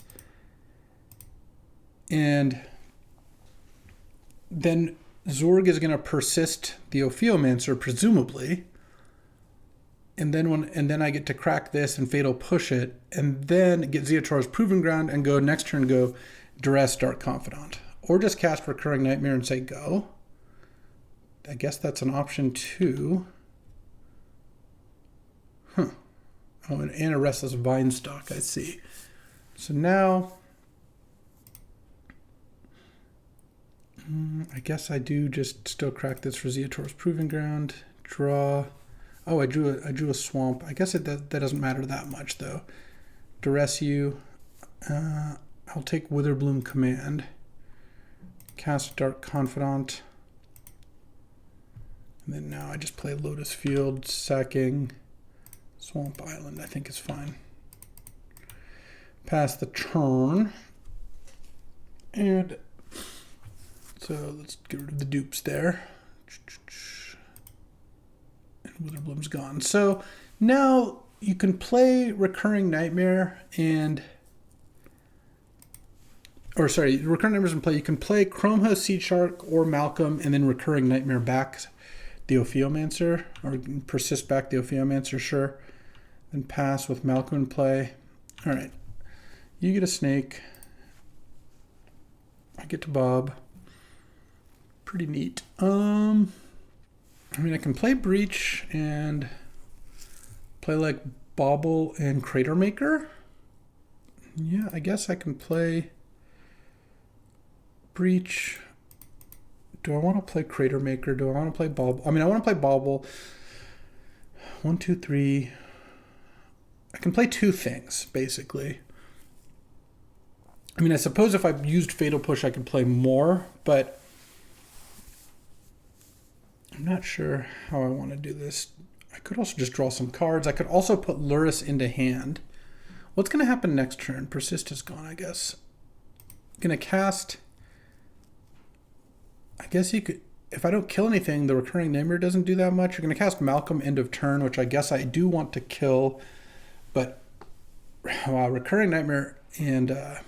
And then Zorg is going to persist the Ophiomancer, presumably. And then I get to crack this and Fatal Push it, and then get Zeotar's Proving Ground and go next turn go Duress Dark Confidant. Or just cast Recurring Nightmare and say go. I guess that's an option too. Huh. Oh, and a Restless Vine Stalk, I see. So now, I guess I do just still crack this for Zeotar's Proving Ground. Draw. Oh, I drew a Swamp. I guess that doesn't matter that much though. Duress you. I'll take Witherbloom Command. Cast Dark Confidant. And then now I just play Lotus Field, sacking Swamp Island, I think is fine. Pass the turn. And so let's get rid of the dupes there. And Witherbloom's gone. So now you can play Recurring Nightmare Recurring Nightmare's in play. You can play Chromha, Sea Shark, or Malcolm, and then Recurring Nightmare back the Ophiomancer, or persist back the Ophiomancer, sure. Then pass with Malcolm in play. All right. You get a snake. I get to Bob. Pretty neat. I mean, I can play Breach and play like Bauble and Crater Maker. Yeah, I guess I can play Breach. Do I want to play Crater Maker? Do I want to play Bauble? I mean, I want to play Bauble. 1, 2, 3. I can play two things, basically. I mean, I suppose if I used Fatal Push, I could play more, but I'm not sure how I want to do this. I could also just draw some cards. I could also put Luris into hand. What's going to happen next turn? Persist is gone, I guess. Going to cast... I guess you could... If I don't kill anything, the Recurring Nightmare doesn't do that much. You're going to cast Malcolm end of turn, which I guess I do want to kill. But, wow, Recurring Nightmare and... this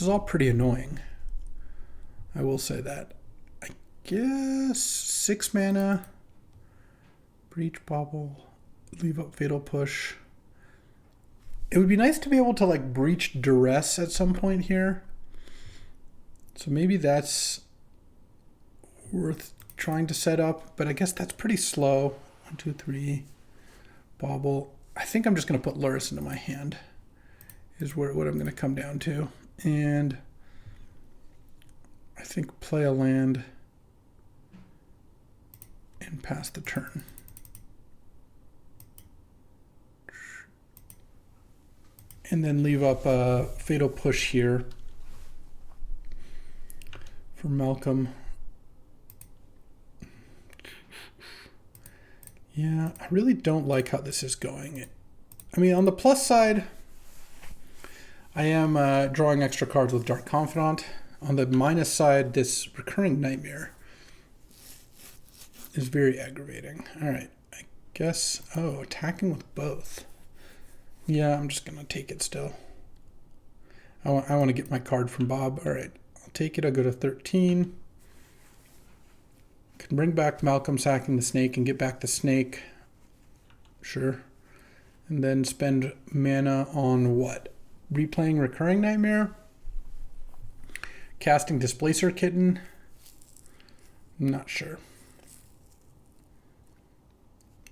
is all pretty annoying. I will say that. I guess 6 mana. Breach, Bauble, leave up Fatal Push. It would be nice to be able to like Breach Duress at some point here. So maybe that's worth trying to set up, but I guess that's pretty slow. 1, 2, 3, Bauble. I think I'm just going to put Luris into my hand is what I'm going to come down to. And I think play a land and pass the turn. And then leave up a Fatal Push here for Malcolm. Yeah, I really don't like how this is going. I mean, on the plus side, I am drawing extra cards with Dark Confidant. On the minus side, this Recurring Nightmare is very aggravating. All right, I guess, oh, attacking with both. Yeah, I'm just going to take it still. I want to get my card from Bob. All right, I'll take it. I'll go to 13. Can bring back Malcolm sacking the snake and get back the snake. Sure. And then spend mana on what? Replaying Recurring Nightmare? Casting Displacer Kitten? I'm not sure.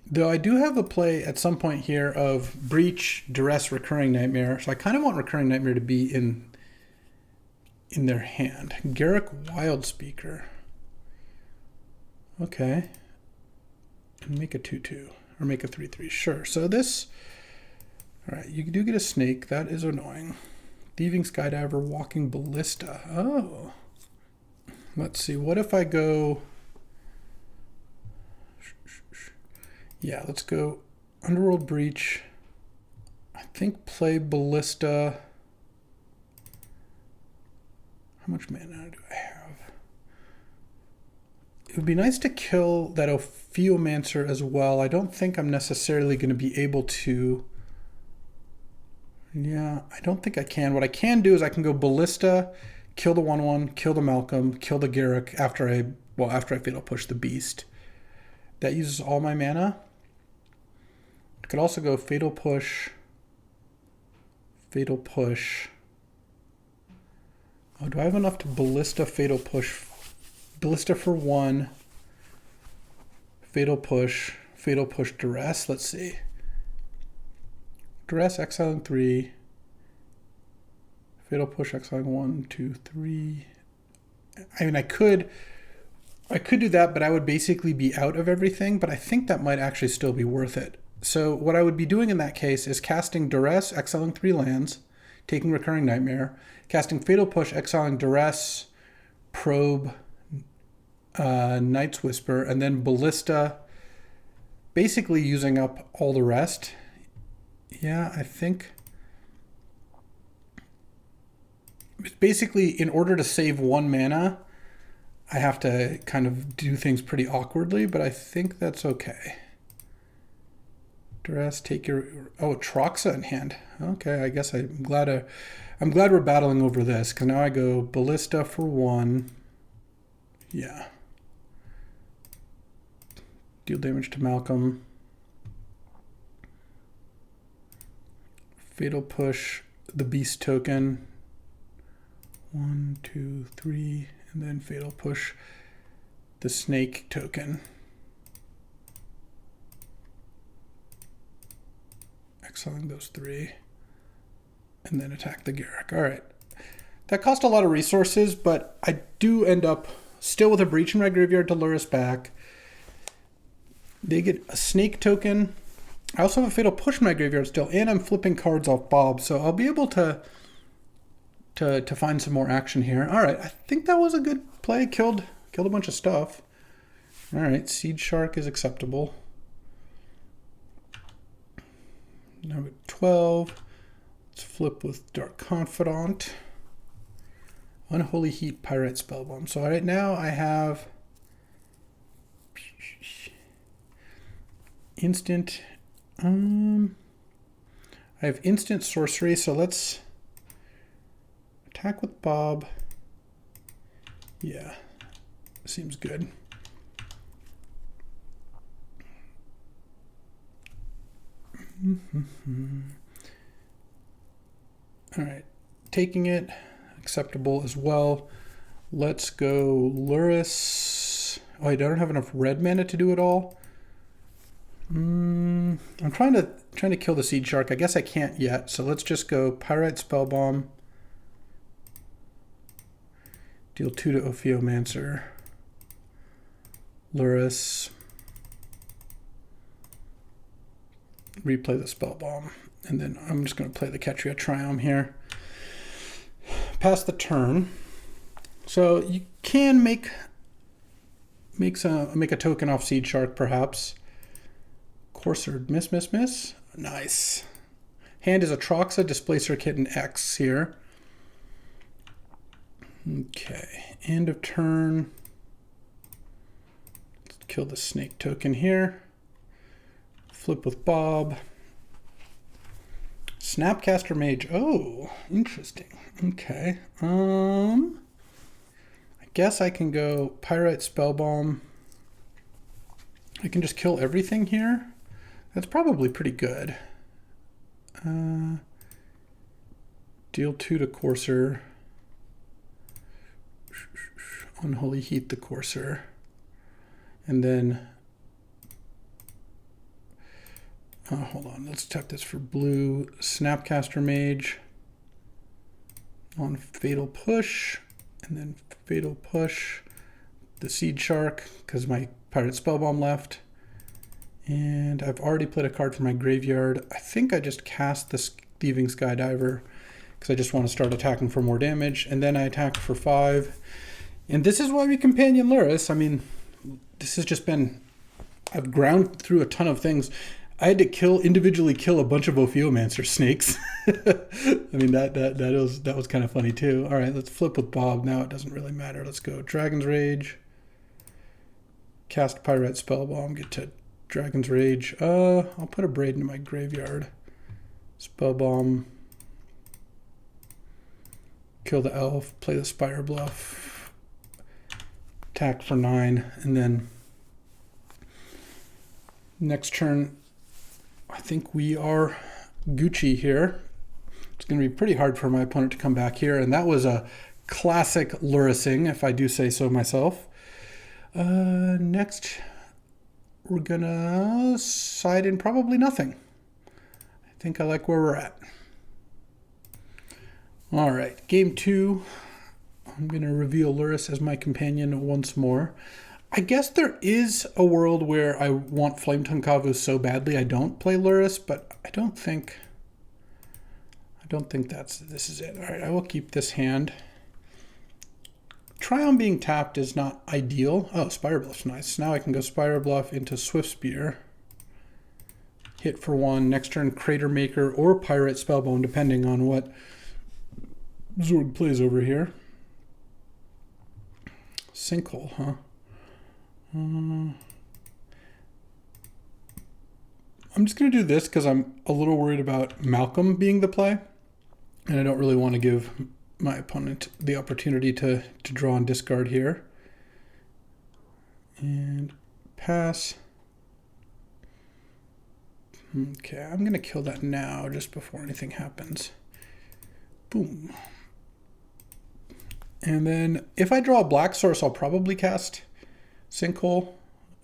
Though I do have a play at some point here of Breach, Duress, Recurring Nightmare. So I kind of want Recurring Nightmare to be in their hand. Garruk Wildspeaker. Okay. And make a 2/2. Or make a 3/3. Sure. So this... Alright, you do get a snake. That is annoying. Thieving Skydiver, Walking Ballista. Oh. Let's see. What if I go... Yeah, let's go Underworld Breach. I think play Ballista. How much mana do I have? It would be nice to kill that Ophiomancer as well. I don't think I'm necessarily going to be able to... Yeah, I don't think I can. What I can do is I can go Ballista, kill the 1/1, kill the Malcolm, kill the Garruk after I Fatal Push the Beast. That uses all my mana. I could also go Fatal Push. Oh, do I have enough to Ballista Fatal Push? Ballista for 1. Fatal Push Duress. Let's see. Duress, exiling 3. Fatal Push, exiling 1, 2, 3. I mean, I could do that, but I would basically be out of everything, but I think that might actually still be worth it. So what I would be doing in that case is casting Duress, exiling 3 lands, taking Recurring Nightmare, casting Fatal Push, exiling Duress, Probe, Night's Whisper, and then Ballista, basically using up all the rest. Yeah, I think basically in order to save 1 mana, I have to kind of do things pretty awkwardly, but I think that's okay. Duress, take your... Oh, Troxa in hand. Okay, I guess I'm glad we're battling over this, because now I go Ballista for 1. Yeah. Deal damage to Malcolm. Fatal Push the Beast token. 1, 2, 3, and then Fatal Push the Snake token. Exiling those 3. And then attack the Garruk. All right. That cost a lot of resources, but I do end up still with a Breach in my graveyard to lure us back. They get a Snake token. I also have a Fatal Push in my graveyard still, and I'm flipping cards off Bob, so I'll be able to find some more action here. All right, I think that was a good play. Killed a bunch of stuff. All right, Seed Shark is acceptable. Now we're at 12. Let's flip with Dark Confidant. Unholy Heat, Pyrite Spellbomb. So right now I have instant. I have instant sorcery, so let's attack with Bob. Yeah, seems good. All right, taking it, acceptable as well. Let's go Luris. Oh, I don't have enough red mana to do it all. I'm trying to kill the Seed Shark. I guess I can't yet, so let's just go Pyrite Spellbomb. Deal 2 to Ophiomancer. Luris. Replay the Spellbomb. And then I'm just going to play the Ketria Triumph here. Pass the turn. So you can make a token off Seed Shark, perhaps. Courser, miss. Nice. Hand is a Troxa, Displacer Kitten X here. Okay, end of turn. Let's kill the Snake token here. Flip with Bob. Snapcaster Mage. Oh, interesting. Okay. I guess I can go Pyrite Spellbomb. I can just kill everything here. That's probably pretty good. Deal 2 to Courser. Unholy Heat the Courser. And then, hold on, let's check this for blue. Snapcaster Mage on Fatal Push, and then Fatal Push the Seed Shark, because my Pirate Spellbomb left. And I've already played a card from my graveyard. I think I just cast the Thieving Skydiver, because I just want to start attacking for more damage. And then I attack for 5. And this is why we Companion Luris. I mean, this has just been... I've ground through a ton of things. I had to individually kill a bunch of Ophiomancer snakes. I mean, that was kind of funny too. All right, let's flip with Bob. Now it doesn't really matter. Let's go Dragon's Rage. Cast Pyrite Spellbomb. Get to Dragon's Rage. I'll put a Braid into my graveyard. Spellbomb. kill the elf, play the Spire Bluff, attack for 9, and then next turn, I think we are Gucci here. It's going to be pretty hard for my opponent to come back here, and that was a classic Lurising, if I do say so myself. Next, we're going to side in probably nothing. I think I like where we're at. All right, game 2. I'm going to reveal Luris as my companion once more. I guess there is a world where I want Flametongue Kavu so badly I don't play Luris, but I don't think this is it. All right, I will keep this hand. Tryon being tapped is not ideal. Oh, Spire Bluff's nice. Now I can go Spire Bluff into Swift Spear. Hit for 1. Next turn, Crater Maker or Pirate Spellbone, depending on what Zorg plays over here. Sinkhole, huh? I'm just going to do this because I'm a little worried about Malcolm being the play. And I don't really want to give my opponent the opportunity to draw and discard here. And pass. Okay, I'm going to kill that now just before anything happens. Boom. And then if I draw a black source, I'll probably cast Sinkhole.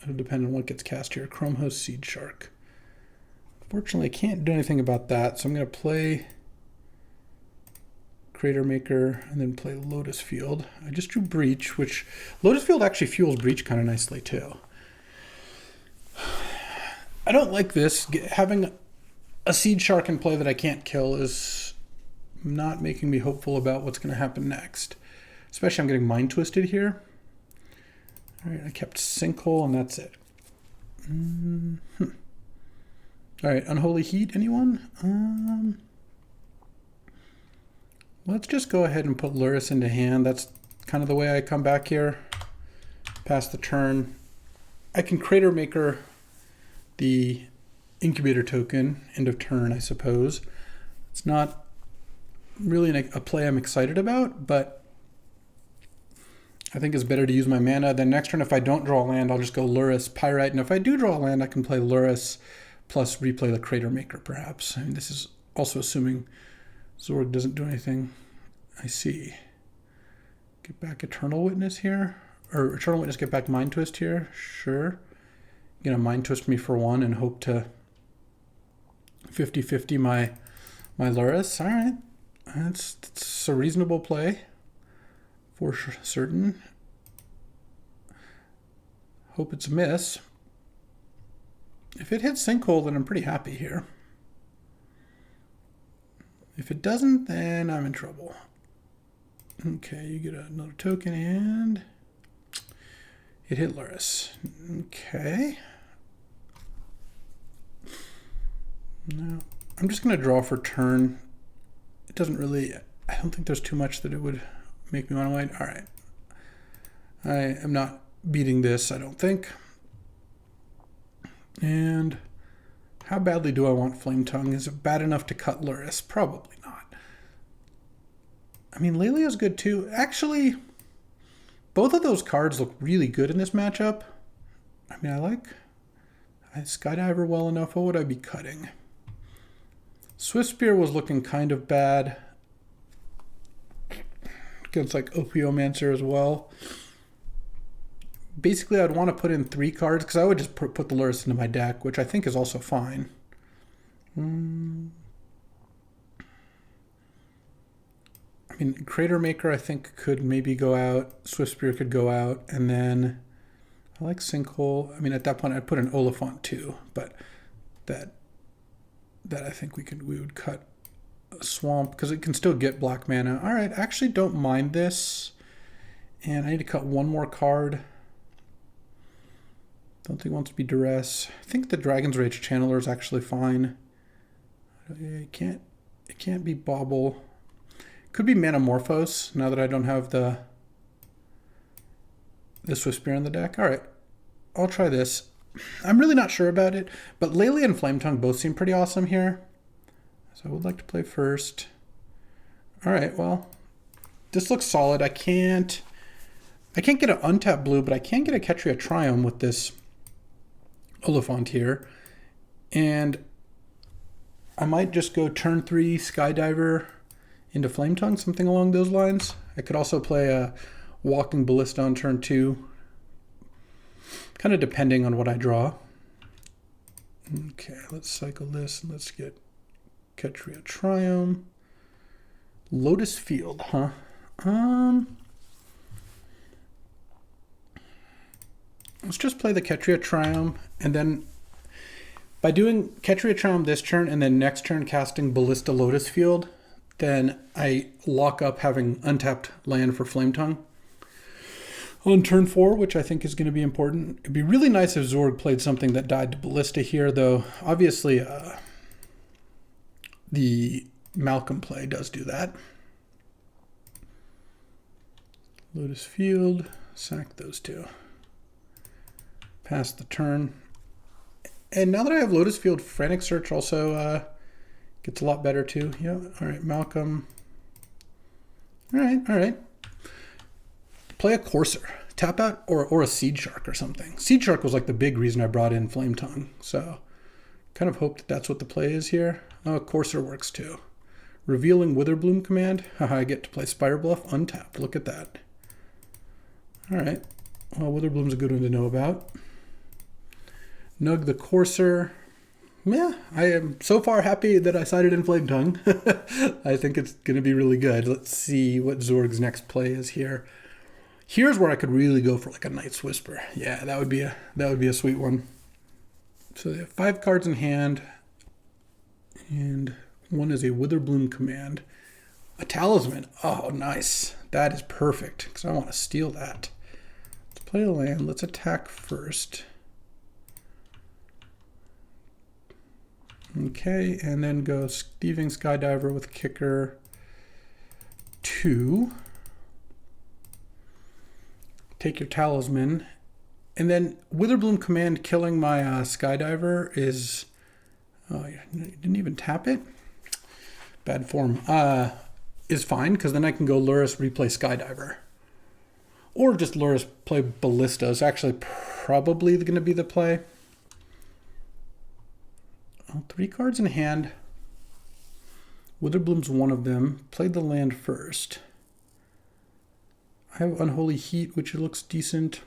It'll depend on what gets cast here. Chrome Host, Seed Shark. Fortunately, I can't do anything about that, so I'm going to play Crater Maker and then play Lotus Field. I just drew Breach, which Lotus Field actually fuels Breach kind of nicely too. I don't like this. Having a Seed Shark in play that I can't kill is not making me hopeful about what's going to happen next. Especially I'm getting Mind Twisted here. All right, I kept Sinkhole and that's it. All right, Unholy Heat, anyone? Let's just go ahead and put Luris into hand. That's kind of the way I come back here. Pass the turn. I can Crater Maker the Incubator token, end of turn, I suppose. It's not really a play I'm excited about, but I think it's better to use my mana. Then next turn, if I don't draw a land, I'll just go Luris, Pyrite. And if I do draw a land, I can play Luris plus replay the Crater Maker, perhaps. I mean, this is also assuming Zorg doesn't do anything. I see. Get back Eternal Witness here. Or Eternal Witness, get back Mind Twist here. Sure. You're going to Mind Twist me for 1 and hope to 50-50 my Luris. All right. That's a reasonable play. For certain. Hope it's a miss. If it hits Sinkhole, then I'm pretty happy here. If it doesn't, then I'm in trouble. Okay, you get another token and it hit Luris. Okay. Now, I'm just going to draw for turn. It doesn't really, I don't think there's too much that it would make me want to wait. All right. I am not beating this, I don't think. And how badly do I want Flametongue? Is it bad enough to cut Luris? Probably not. I mean, Lelia's good too. Actually, both of those cards look really good in this matchup. I mean, I like Skydiver well enough. What would I be cutting? Swift Spear was looking kind of bad against like Opiomancer as well. Basically, I'd want to put in 3 cards because I would just put the Luris into my deck, which I think is also fine. I mean, Crater Maker I think could maybe go out. Swift Spear could go out. And then I like Sinkhole. I mean, at that point, I'd put an Oliphant too. But that I think we would cut a Swamp because it can still get black mana. All right, I actually don't mind this. And I need to cut 1 more card. Don't think it wants to be Duress. I think the Dragon's Rage Channeler is actually fine. It can't be Bauble. Could be Manamorphose now that I don't have the Swift Spear in the deck. All right, I'll try this. I'm really not sure about it, but Lelia and Flametongue both seem pretty awesome here. So I would like to play first. All right, well, this looks solid. I can't get an untapped blue, but I can get a Ketria Triumph with this Oliphant here. And I might just go turn 3 Skydiver into Flame Tongue, something along those lines. I could also play a Walking Ballista on turn 2, kind of depending on what I draw. Okay, let's cycle this. Let's get Ketria Triumph. Lotus Field, huh? Let's just play the Ketria Triumph, and then by doing Ketria Triumph this turn and then next turn casting Ballista Lotus Field, then I lock up having untapped land for Flame Tongue on turn 4, which I think is going to be important. It'd be really nice if Zorg played something that died to Ballista here, though obviously the Malcolm play does do that. Lotus Field, sack those two. Pass the turn. And now that I have Lotus Field, Frantic Search also gets a lot better too. Yeah, all right, Malcolm. All right. Play a Courser. Tap out or a Seed Shark or something. Seed Shark was like the big reason I brought in Flame Tongue. So kind of hope that that's what the play is here. Oh, Courser works too. Revealing Witherbloom command. Haha, I get to play Spire Bluff untapped. Look at that. All right. Well, Witherbloom's a good one to know about. Nug the Courser. Yeah, I am so far happy that I sided in Flame Tongue. I think it's going to be really good. Let's see what Zorg's next play is here. Here's where I could really go for like a Night's Whisper. Yeah, that would be a sweet one. So they have 5 cards in hand, and one is a Witherbloom command. A Talisman. Oh, nice. That is perfect because I want to steal that. Let's play a land. Let's attack first. Okay, and then go Thieving Skydiver with Kicker 2. Take your Talisman. And then Witherbloom command killing my Skydiver is... Oh, you didn't even tap it? Bad form. Is fine, because then I can go Luris, replay Skydiver. Or just Luris, play Ballista is actually probably going to be the play. Oh, 3 cards in hand. Witherbloom's one of them. Played the land first. I have Unholy Heat, which looks decent.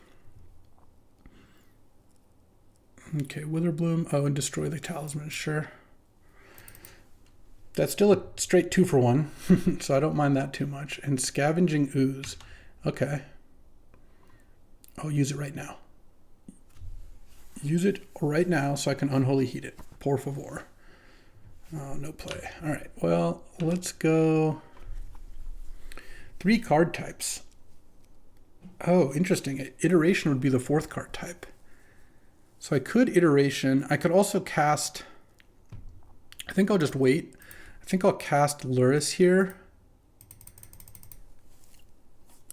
Okay, Witherbloom. Oh, and destroy the Talisman, sure. That's still a straight 2 for 1, so I don't mind that too much. And Scavenging Ooze. Okay. I'll use it right now. Use it right now so I can Unholy Heat it. Por favor. Oh, no play. All right, well, let's go 3 card types. Oh, interesting. Iteration would be the 4th card type. So I could Iteration. I could also cast... I think I'll just wait. I think I'll cast Luris here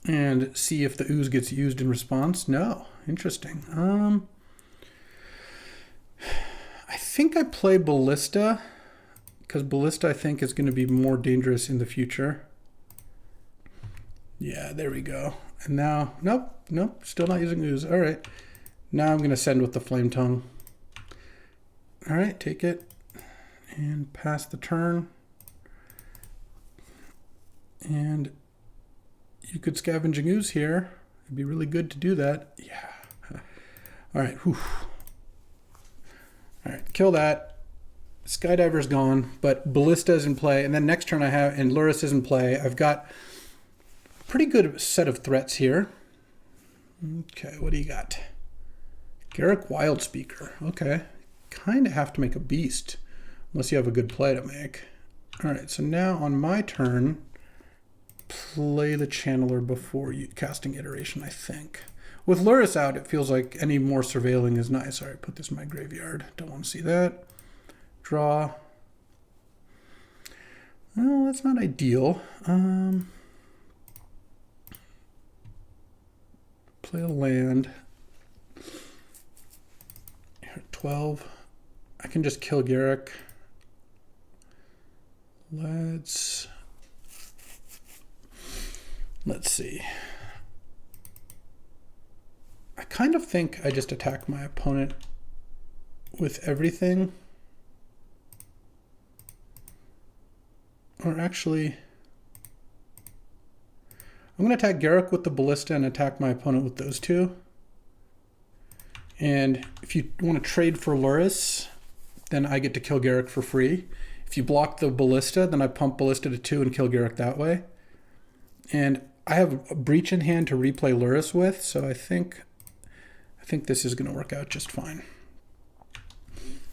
and see if the Ooze gets used in response. No. Interesting. I think I play Ballista because Ballista I think is going to be more dangerous in the future. Yeah, there we go. And now, nope, still not using Ooze. All right. Now I'm going to send with the Flame Tongue. All right, take it and pass the turn. And you could Scavenging Ooze here. It'd be really good to do that. Yeah. All right. Whew. All right, kill that. Skydiver's gone, but Ballista is in play. And then next turn I have, and Luris is in play. I've got a pretty good set of threats here. Okay, what do you got? Garruk Wildspeaker. Okay, kind of have to make a beast, unless you have a good play to make. All right, so now on my turn, play the Channeler before you casting Iteration, I think. With Luris out, it feels like any more surveilling is nice. All right, put this in my graveyard. Don't want to see that. Draw. Well, that's not ideal. Play a land. Here at 12. I can just kill Garruk. Let's see. I kind of think I just attack my opponent with everything. Or actually, I'm going to attack Garruk with the Ballista and attack my opponent with those two. And if you want to trade for Luris, then I get to kill Garruk for free. If you block the Ballista, then I pump Ballista to 2 and kill Garruk that way. And I have a Breach in hand to replay Luris with, so I think this is going to work out just fine.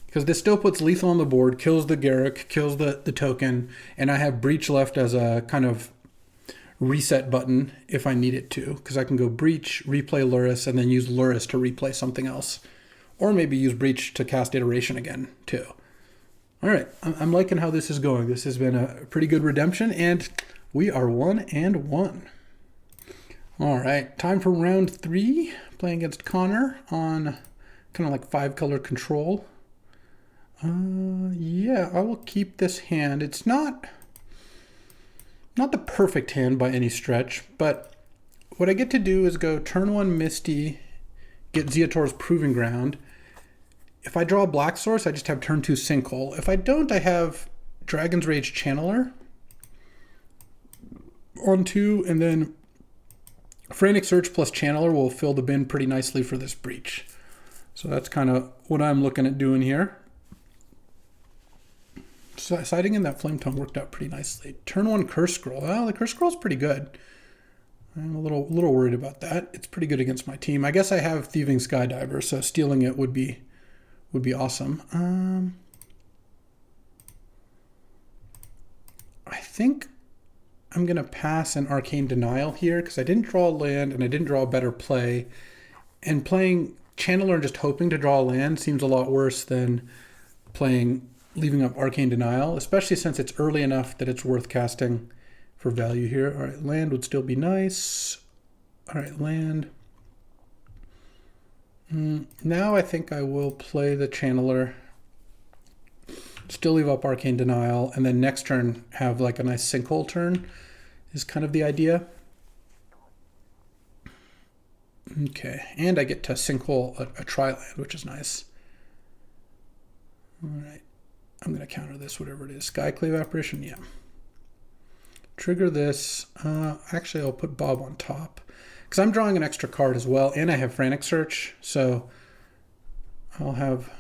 Because this still puts lethal on the board, kills the Garruk, kills the token, and I have Breach left as a kind of reset button if I need it to. Because I can go Breach, replay Luris, and then use Luris to replay something else. Or maybe use Breach to cast Iteration again, too. All right, I'm liking how this is going. This has been a pretty good redemption, and we are 1-1. All right, time for round 3. Playing against Connor on kind of like 5-color control. Yeah, I will keep this hand. It's not the perfect hand by any stretch, but what I get to do is go turn 1 Misty, get Zeator's Proving Ground. If I draw a Black Source, I just have turn 2 Sinkhole. If I don't, I have Dragon's Rage Channeler on 2, and then Frantic Search plus Channeler will fill the bin pretty nicely for this Breach. So that's kind of what I'm looking at doing here. So siding in that Flame Tongue worked out pretty nicely. Turn 1 Curse Scroll. Well, the Curse Scroll is pretty good. I'm a little worried about that. It's pretty good against my team. I guess I have Thieving Skydiver, so stealing it would be awesome. I think I'm going to pass an Arcane Denial here because I didn't draw a land and I didn't draw a better play. And playing Channeler and just hoping to draw a land seems a lot worse than leaving up Arcane Denial, especially since it's early enough that it's worth casting for value here. All right, land would still be nice. All right, land. Now I think I will play the Channeler, still leave up Arcane Denial, and then next turn have like a nice Sinkhole turn is kind of the idea. Okay, and I get to Sinkhole a Tri-land, which is nice. All right, I'm going to counter this, whatever it is. Skyclave Apparition, yeah. Trigger this. Actually, I'll put Bob on top because I'm drawing an extra card as well, and I have Frantic Search, so I'll have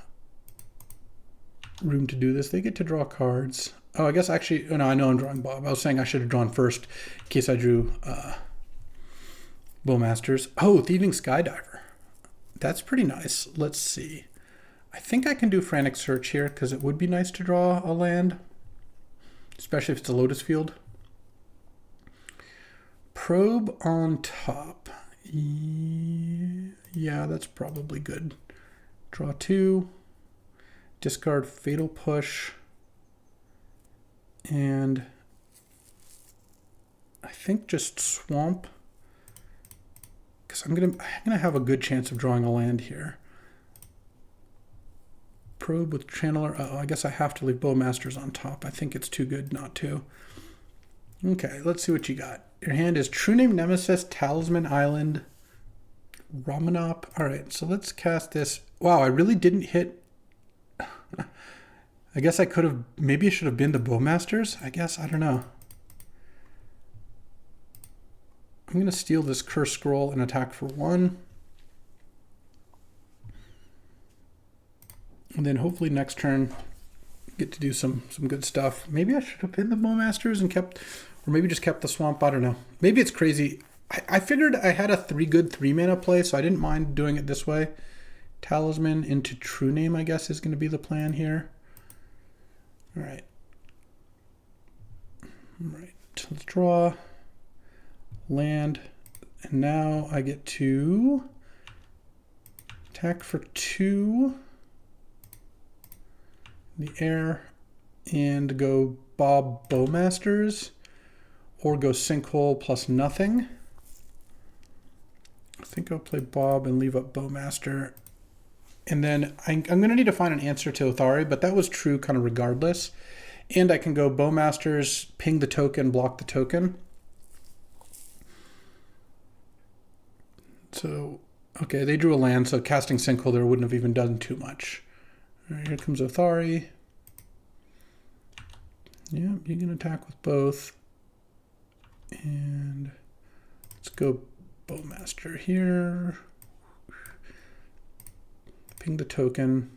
room to do this. They get to draw cards. Oh, I guess actually, oh, no, I know I'm drawing Bob. I was saying I should have drawn first in case I drew Bowmasters. Oh, Thieving Skydiver. That's pretty nice. Let's see. I think I can do Frantic Search here because it would be nice to draw a land, especially if it's a Lotus Field. Probe on top. Yeah, that's probably good. Draw 2. Discard Fatal Push. And I think just Swamp. Because I'm gonna have a good chance of drawing a land here. Probe with Channeler. Oh, I guess I have to leave Bowmasters on top. I think it's too good not to. Okay, let's see what you got. Your hand is True Name Nemesis, Talisman Island, Ramanop. All right, so let's cast this. Wow, I really didn't hit. I guess I could have, maybe it should have been the Bowmasters. I guess, I don't know. I'm going to steal this Curse Scroll and attack for 1. And then hopefully next turn get to do some good stuff. Maybe I should have been the Bowmasters and kept, or maybe just kept the Swamp. I don't know. Maybe it's crazy. I figured I had a 3 mana play, so I didn't mind doing it this way. Talisman into True Name, I guess, is going to be the plan here. All right. All right. Let's draw. Land. And now I get to attack for 2. The air. And go Bob Bowmasters. Or go Sinkhole plus nothing. I think I'll play Bob and leave up Bowmaster. And then I'm going to need to find an answer to Othari, but that was true kind of regardless. And I can go Bowmasters, ping the token, block the token. So, okay, they drew a land, so casting Sinkhole there wouldn't have even done too much. All right, here comes Othari. Yeah, you can attack with both. And let's go Bowmaster here. Ping the token.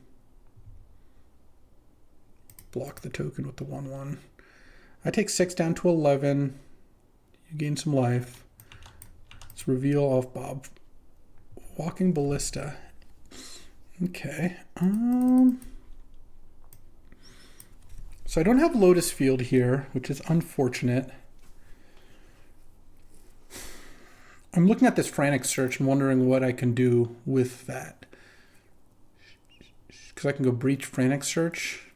Block the token with the 1/1. I take 6 down to 11. You gain some life. Let's reveal off Bob. Walking Ballista. Okay. So I don't have Lotus Field here, which is unfortunate. I'm looking at this Frantic Search and wondering what I can do with that. Because I can go Breach Frantic Search.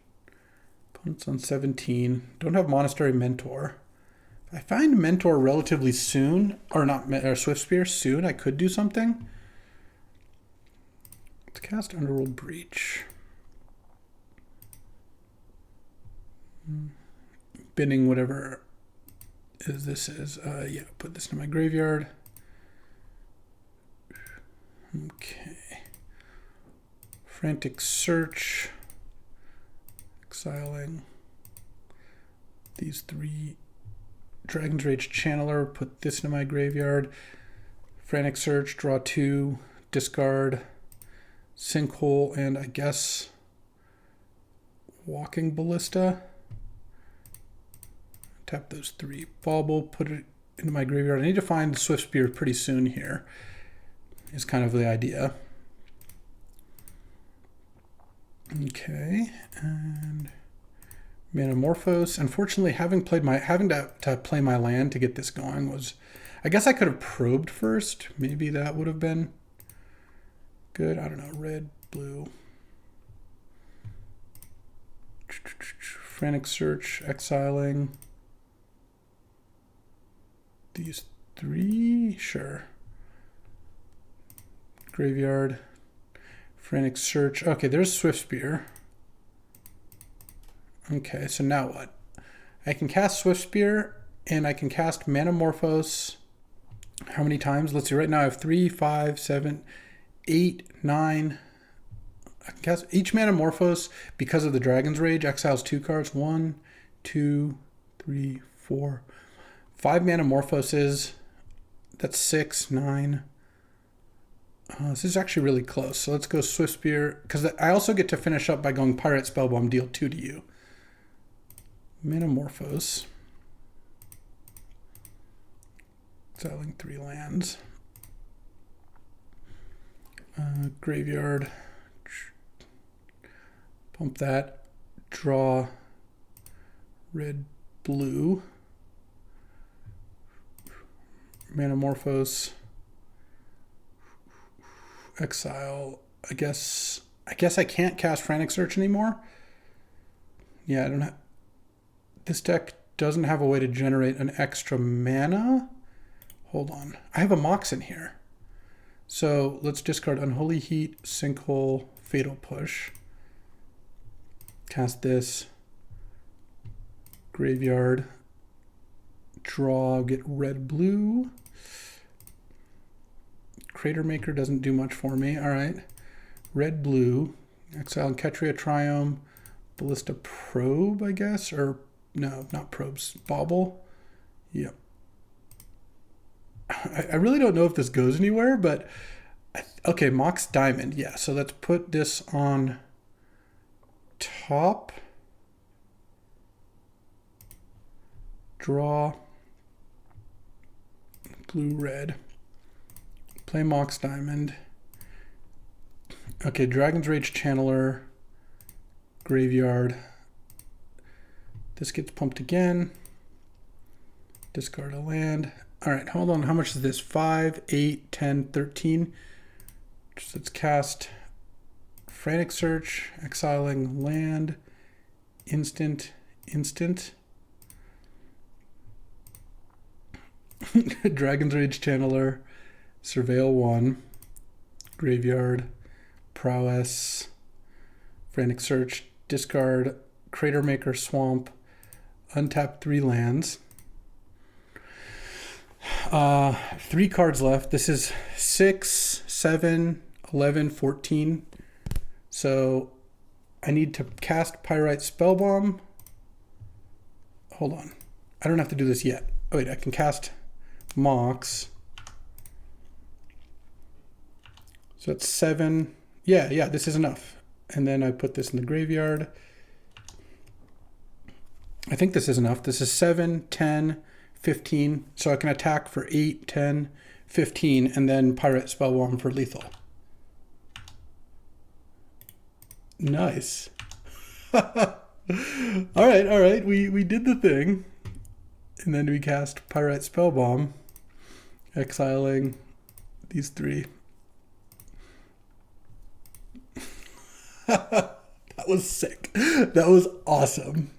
Opponent's on 17. Don't have Monastery Mentor. If I find Mentor relatively soon, or not, or Swift Spear soon, I could do something. Let's cast Underworld Breach. Binning whatever this is. Yeah, put this in my graveyard. Okay. Frantic Search. Exiling these 3. Dragon's Rage Channeler. Put this in my graveyard. Frantic Search. Draw 2. Discard. Sinkhole. And I guess Walking Ballista. Tap those 3. Bauble. Put it into my graveyard. I need to find the Swift Spear pretty soon here. Is kind of the idea. Okay, and Manamorphose. Unfortunately, having to play my land to get this going was, I guess I could have probed first. Maybe that would have been good. I don't know. Red, blue. Frantic Search, exiling these 3. Sure. Graveyard. Frantic Search. Okay, there's Swift Spear. Okay, so now what? I can cast Swift Spear and I can cast Manamorphose. How many times? Let's see. Right now I have 3, 5, 7, 8, 9. I can cast each Manamorphose because of the Dragon's Rage. Exiles 2 cards. 1, 2, 3, 4, 5 Manamorphoses. That's 6, 9. This is actually really close. So let's go Swift Spear, because I also get to finish up by going Pirate Spellbomb, deal 2 to you. Manamorphose. Selling 3 lands. Graveyard. Pump that. Draw. Red, blue. Manamorphose. Exile. I guess I can't cast Frantic Search anymore. Yeah, I don't have. This deck doesn't have a way to generate an extra mana. Hold on. I have a Mox in here. So let's discard Unholy Heat, Sinkhole, Fatal Push. Cast this. Graveyard. Draw, get red, blue. Crater Maker doesn't do much for me. All right. Red, blue. Exile Ketria Triome. Ballista Probe, I guess. Or, no, not Probes. Bauble. Yep. I really don't know if this goes anywhere, but... Okay, Mox Diamond. Yeah, so let's put this on top. Draw. Blue, red. Play Mox Diamond. Okay, Dragon's Rage Channeler. Graveyard. This gets pumped again. Discard a land. All right, hold on. How much is this? 5, 8, 10, 13. So let's cast Frantic Search, exiling land, instant. Dragon's Rage Channeler, Surveil 1, Graveyard, Prowess, Frantic Search, discard, Crater Maker Swamp, untap 3 lands. 3 cards left. This is 6, 7, 11, 14. So I need to cast Pyrite Spellbomb. Hold on. I don't have to do this yet. Oh, wait, I can cast Mox. So that's 7. Yeah, this is enough. And then I put this in the graveyard. I think this is enough. This is 7, 10, 15. So I can attack for 8, 10, 15, and then Pyrite Spellbomb for lethal. Nice. All right. We did the thing. And then we cast Pyrite Spellbomb, exiling these 3. That was sick. That was awesome.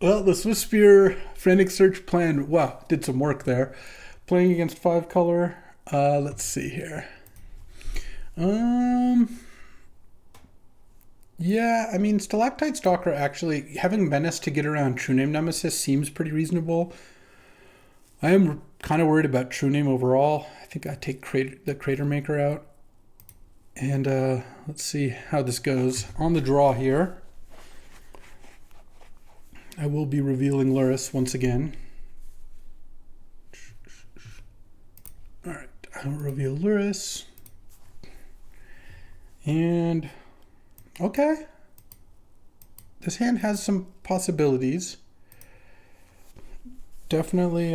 Well, the Swiftspear Frantic Search plan, wow, did some work there. Playing against 5 color. Let's see here. Yeah, I mean, Stalactite Stalker actually, having Menace to get around True Name Nemesis seems pretty reasonable. I am kind of worried about True Name overall. I think I take the Crater Maker out. And let's see how this goes. On the draw here, I will be revealing Lurrus once again. All right, I'll reveal Lurrus. And okay, this hand has some possibilities. Definitely,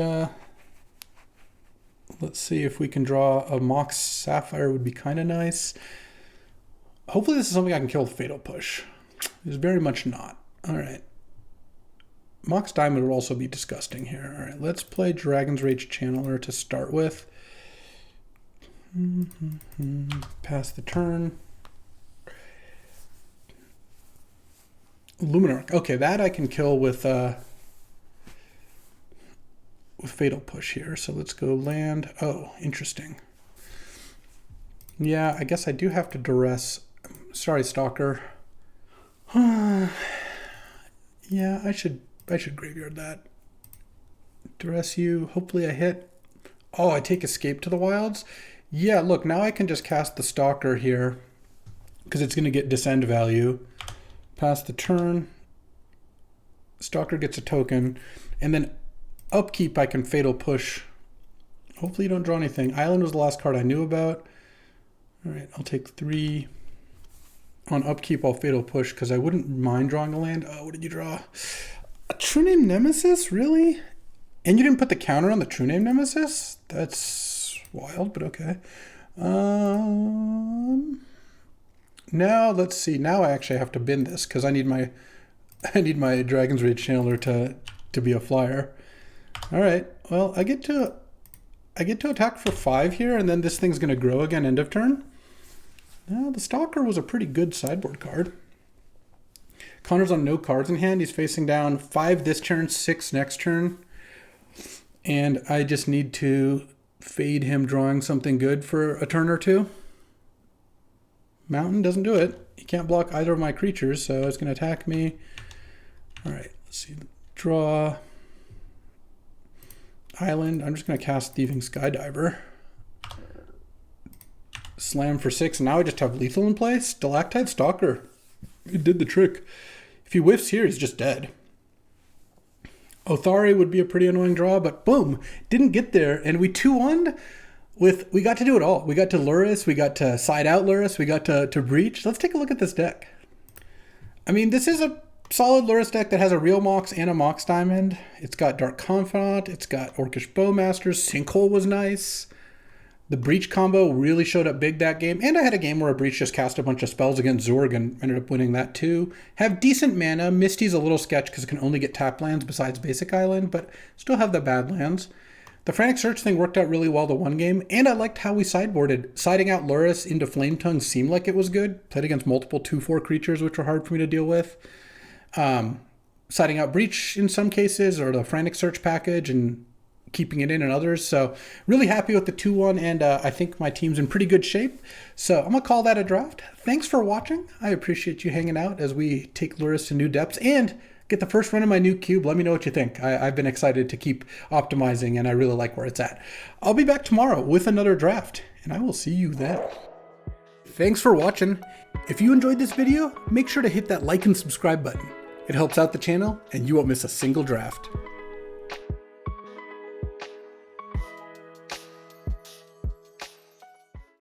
let's see if we can draw a Mox Sapphire would be kind of nice. Hopefully this is something I can kill with Fatal Push. It's very much not. All right. Mox Diamond would also be disgusting here. All right, let's play Dragon's Rage Channeler to start with. Pass the turn. Luminarch. Okay, that I can kill with Fatal Push here. So let's go land. Oh, interesting. Yeah, I guess I do have to duress. Sorry, Stalker. Yeah, I should graveyard that. Duress you. Hopefully I hit. Oh, I take Escape to the Wilds. Yeah, look, now I can just cast the Stalker here because it's going to get Descend value. Pass the turn. Stalker gets a token. And then upkeep, I can Fatal Push. Hopefully you don't draw anything. Island was the last card I knew about. All right, I'll take 3. On upkeep, I'll Fatal Push because I wouldn't mind drawing a land. Oh, what did you draw? A True Name Nemesis? Really? And you didn't put the counter on the True Name Nemesis? That's wild, but okay. Now let's see. Now I actually have to bin this because I need my Dragon's Rage Channeler to be a flyer. All right. Well, I get to attack for 5 here, and then this thing's going to grow again end of turn. Now the Stalker was a pretty good sideboard card. Connor's on no cards in hand. He's facing down 5 this turn, 6 next turn, and I just need to fade him drawing something good for a turn or 2. Mountain doesn't do it. He can't block either of my creatures, so it's going to attack me. All right, let's see. Draw. Island. I'm just going to cast Thieving Skydiver. Slam for 6. Now I just have lethal in place. Stalactite Stalker. It did the trick. If he whiffs here, he's just dead. Othari would be a pretty annoying draw, but boom, didn't get there. And we 2-1'd. We got to do it all. We got to Lurrus, we got to side out Lurrus, we got to Breach. Let's take a look at this deck. I mean, this is a solid Lurrus deck that has a real Mox and a Mox Diamond. It's got Dark Confidant, it's got Orcish Bowmaster, Sinkhole was nice. The Breach combo really showed up big that game. And I had a game where a Breach just cast a bunch of spells against Zorg and ended up winning that too. Have decent mana. Misty's a little sketch because it can only get tap lands besides Basic Island, but still have the bad lands. The Frantic Search thing worked out really well the one game, and I liked how we sideboarded. Siding out Lurrus into Flame Tongue seemed like it was good. Played against multiple 2/4 creatures, which were hard for me to deal with. Siding out Breach in some cases, or the Frantic Search package, and keeping it in others. So really happy with the 2-1, and I think my team's in pretty good shape. So I'm going to call that a draft. Thanks for watching. I appreciate you hanging out as we take Lurrus to new depths, and get the first run of my new cube. Let me know what you think. I've been excited to keep optimizing, and I really like where it's at. I'll be back tomorrow with another draft, and I will see you then. Thanks for watching. If you enjoyed this video, make sure to hit that like and subscribe button. It helps out the channel, and you won't miss a single draft.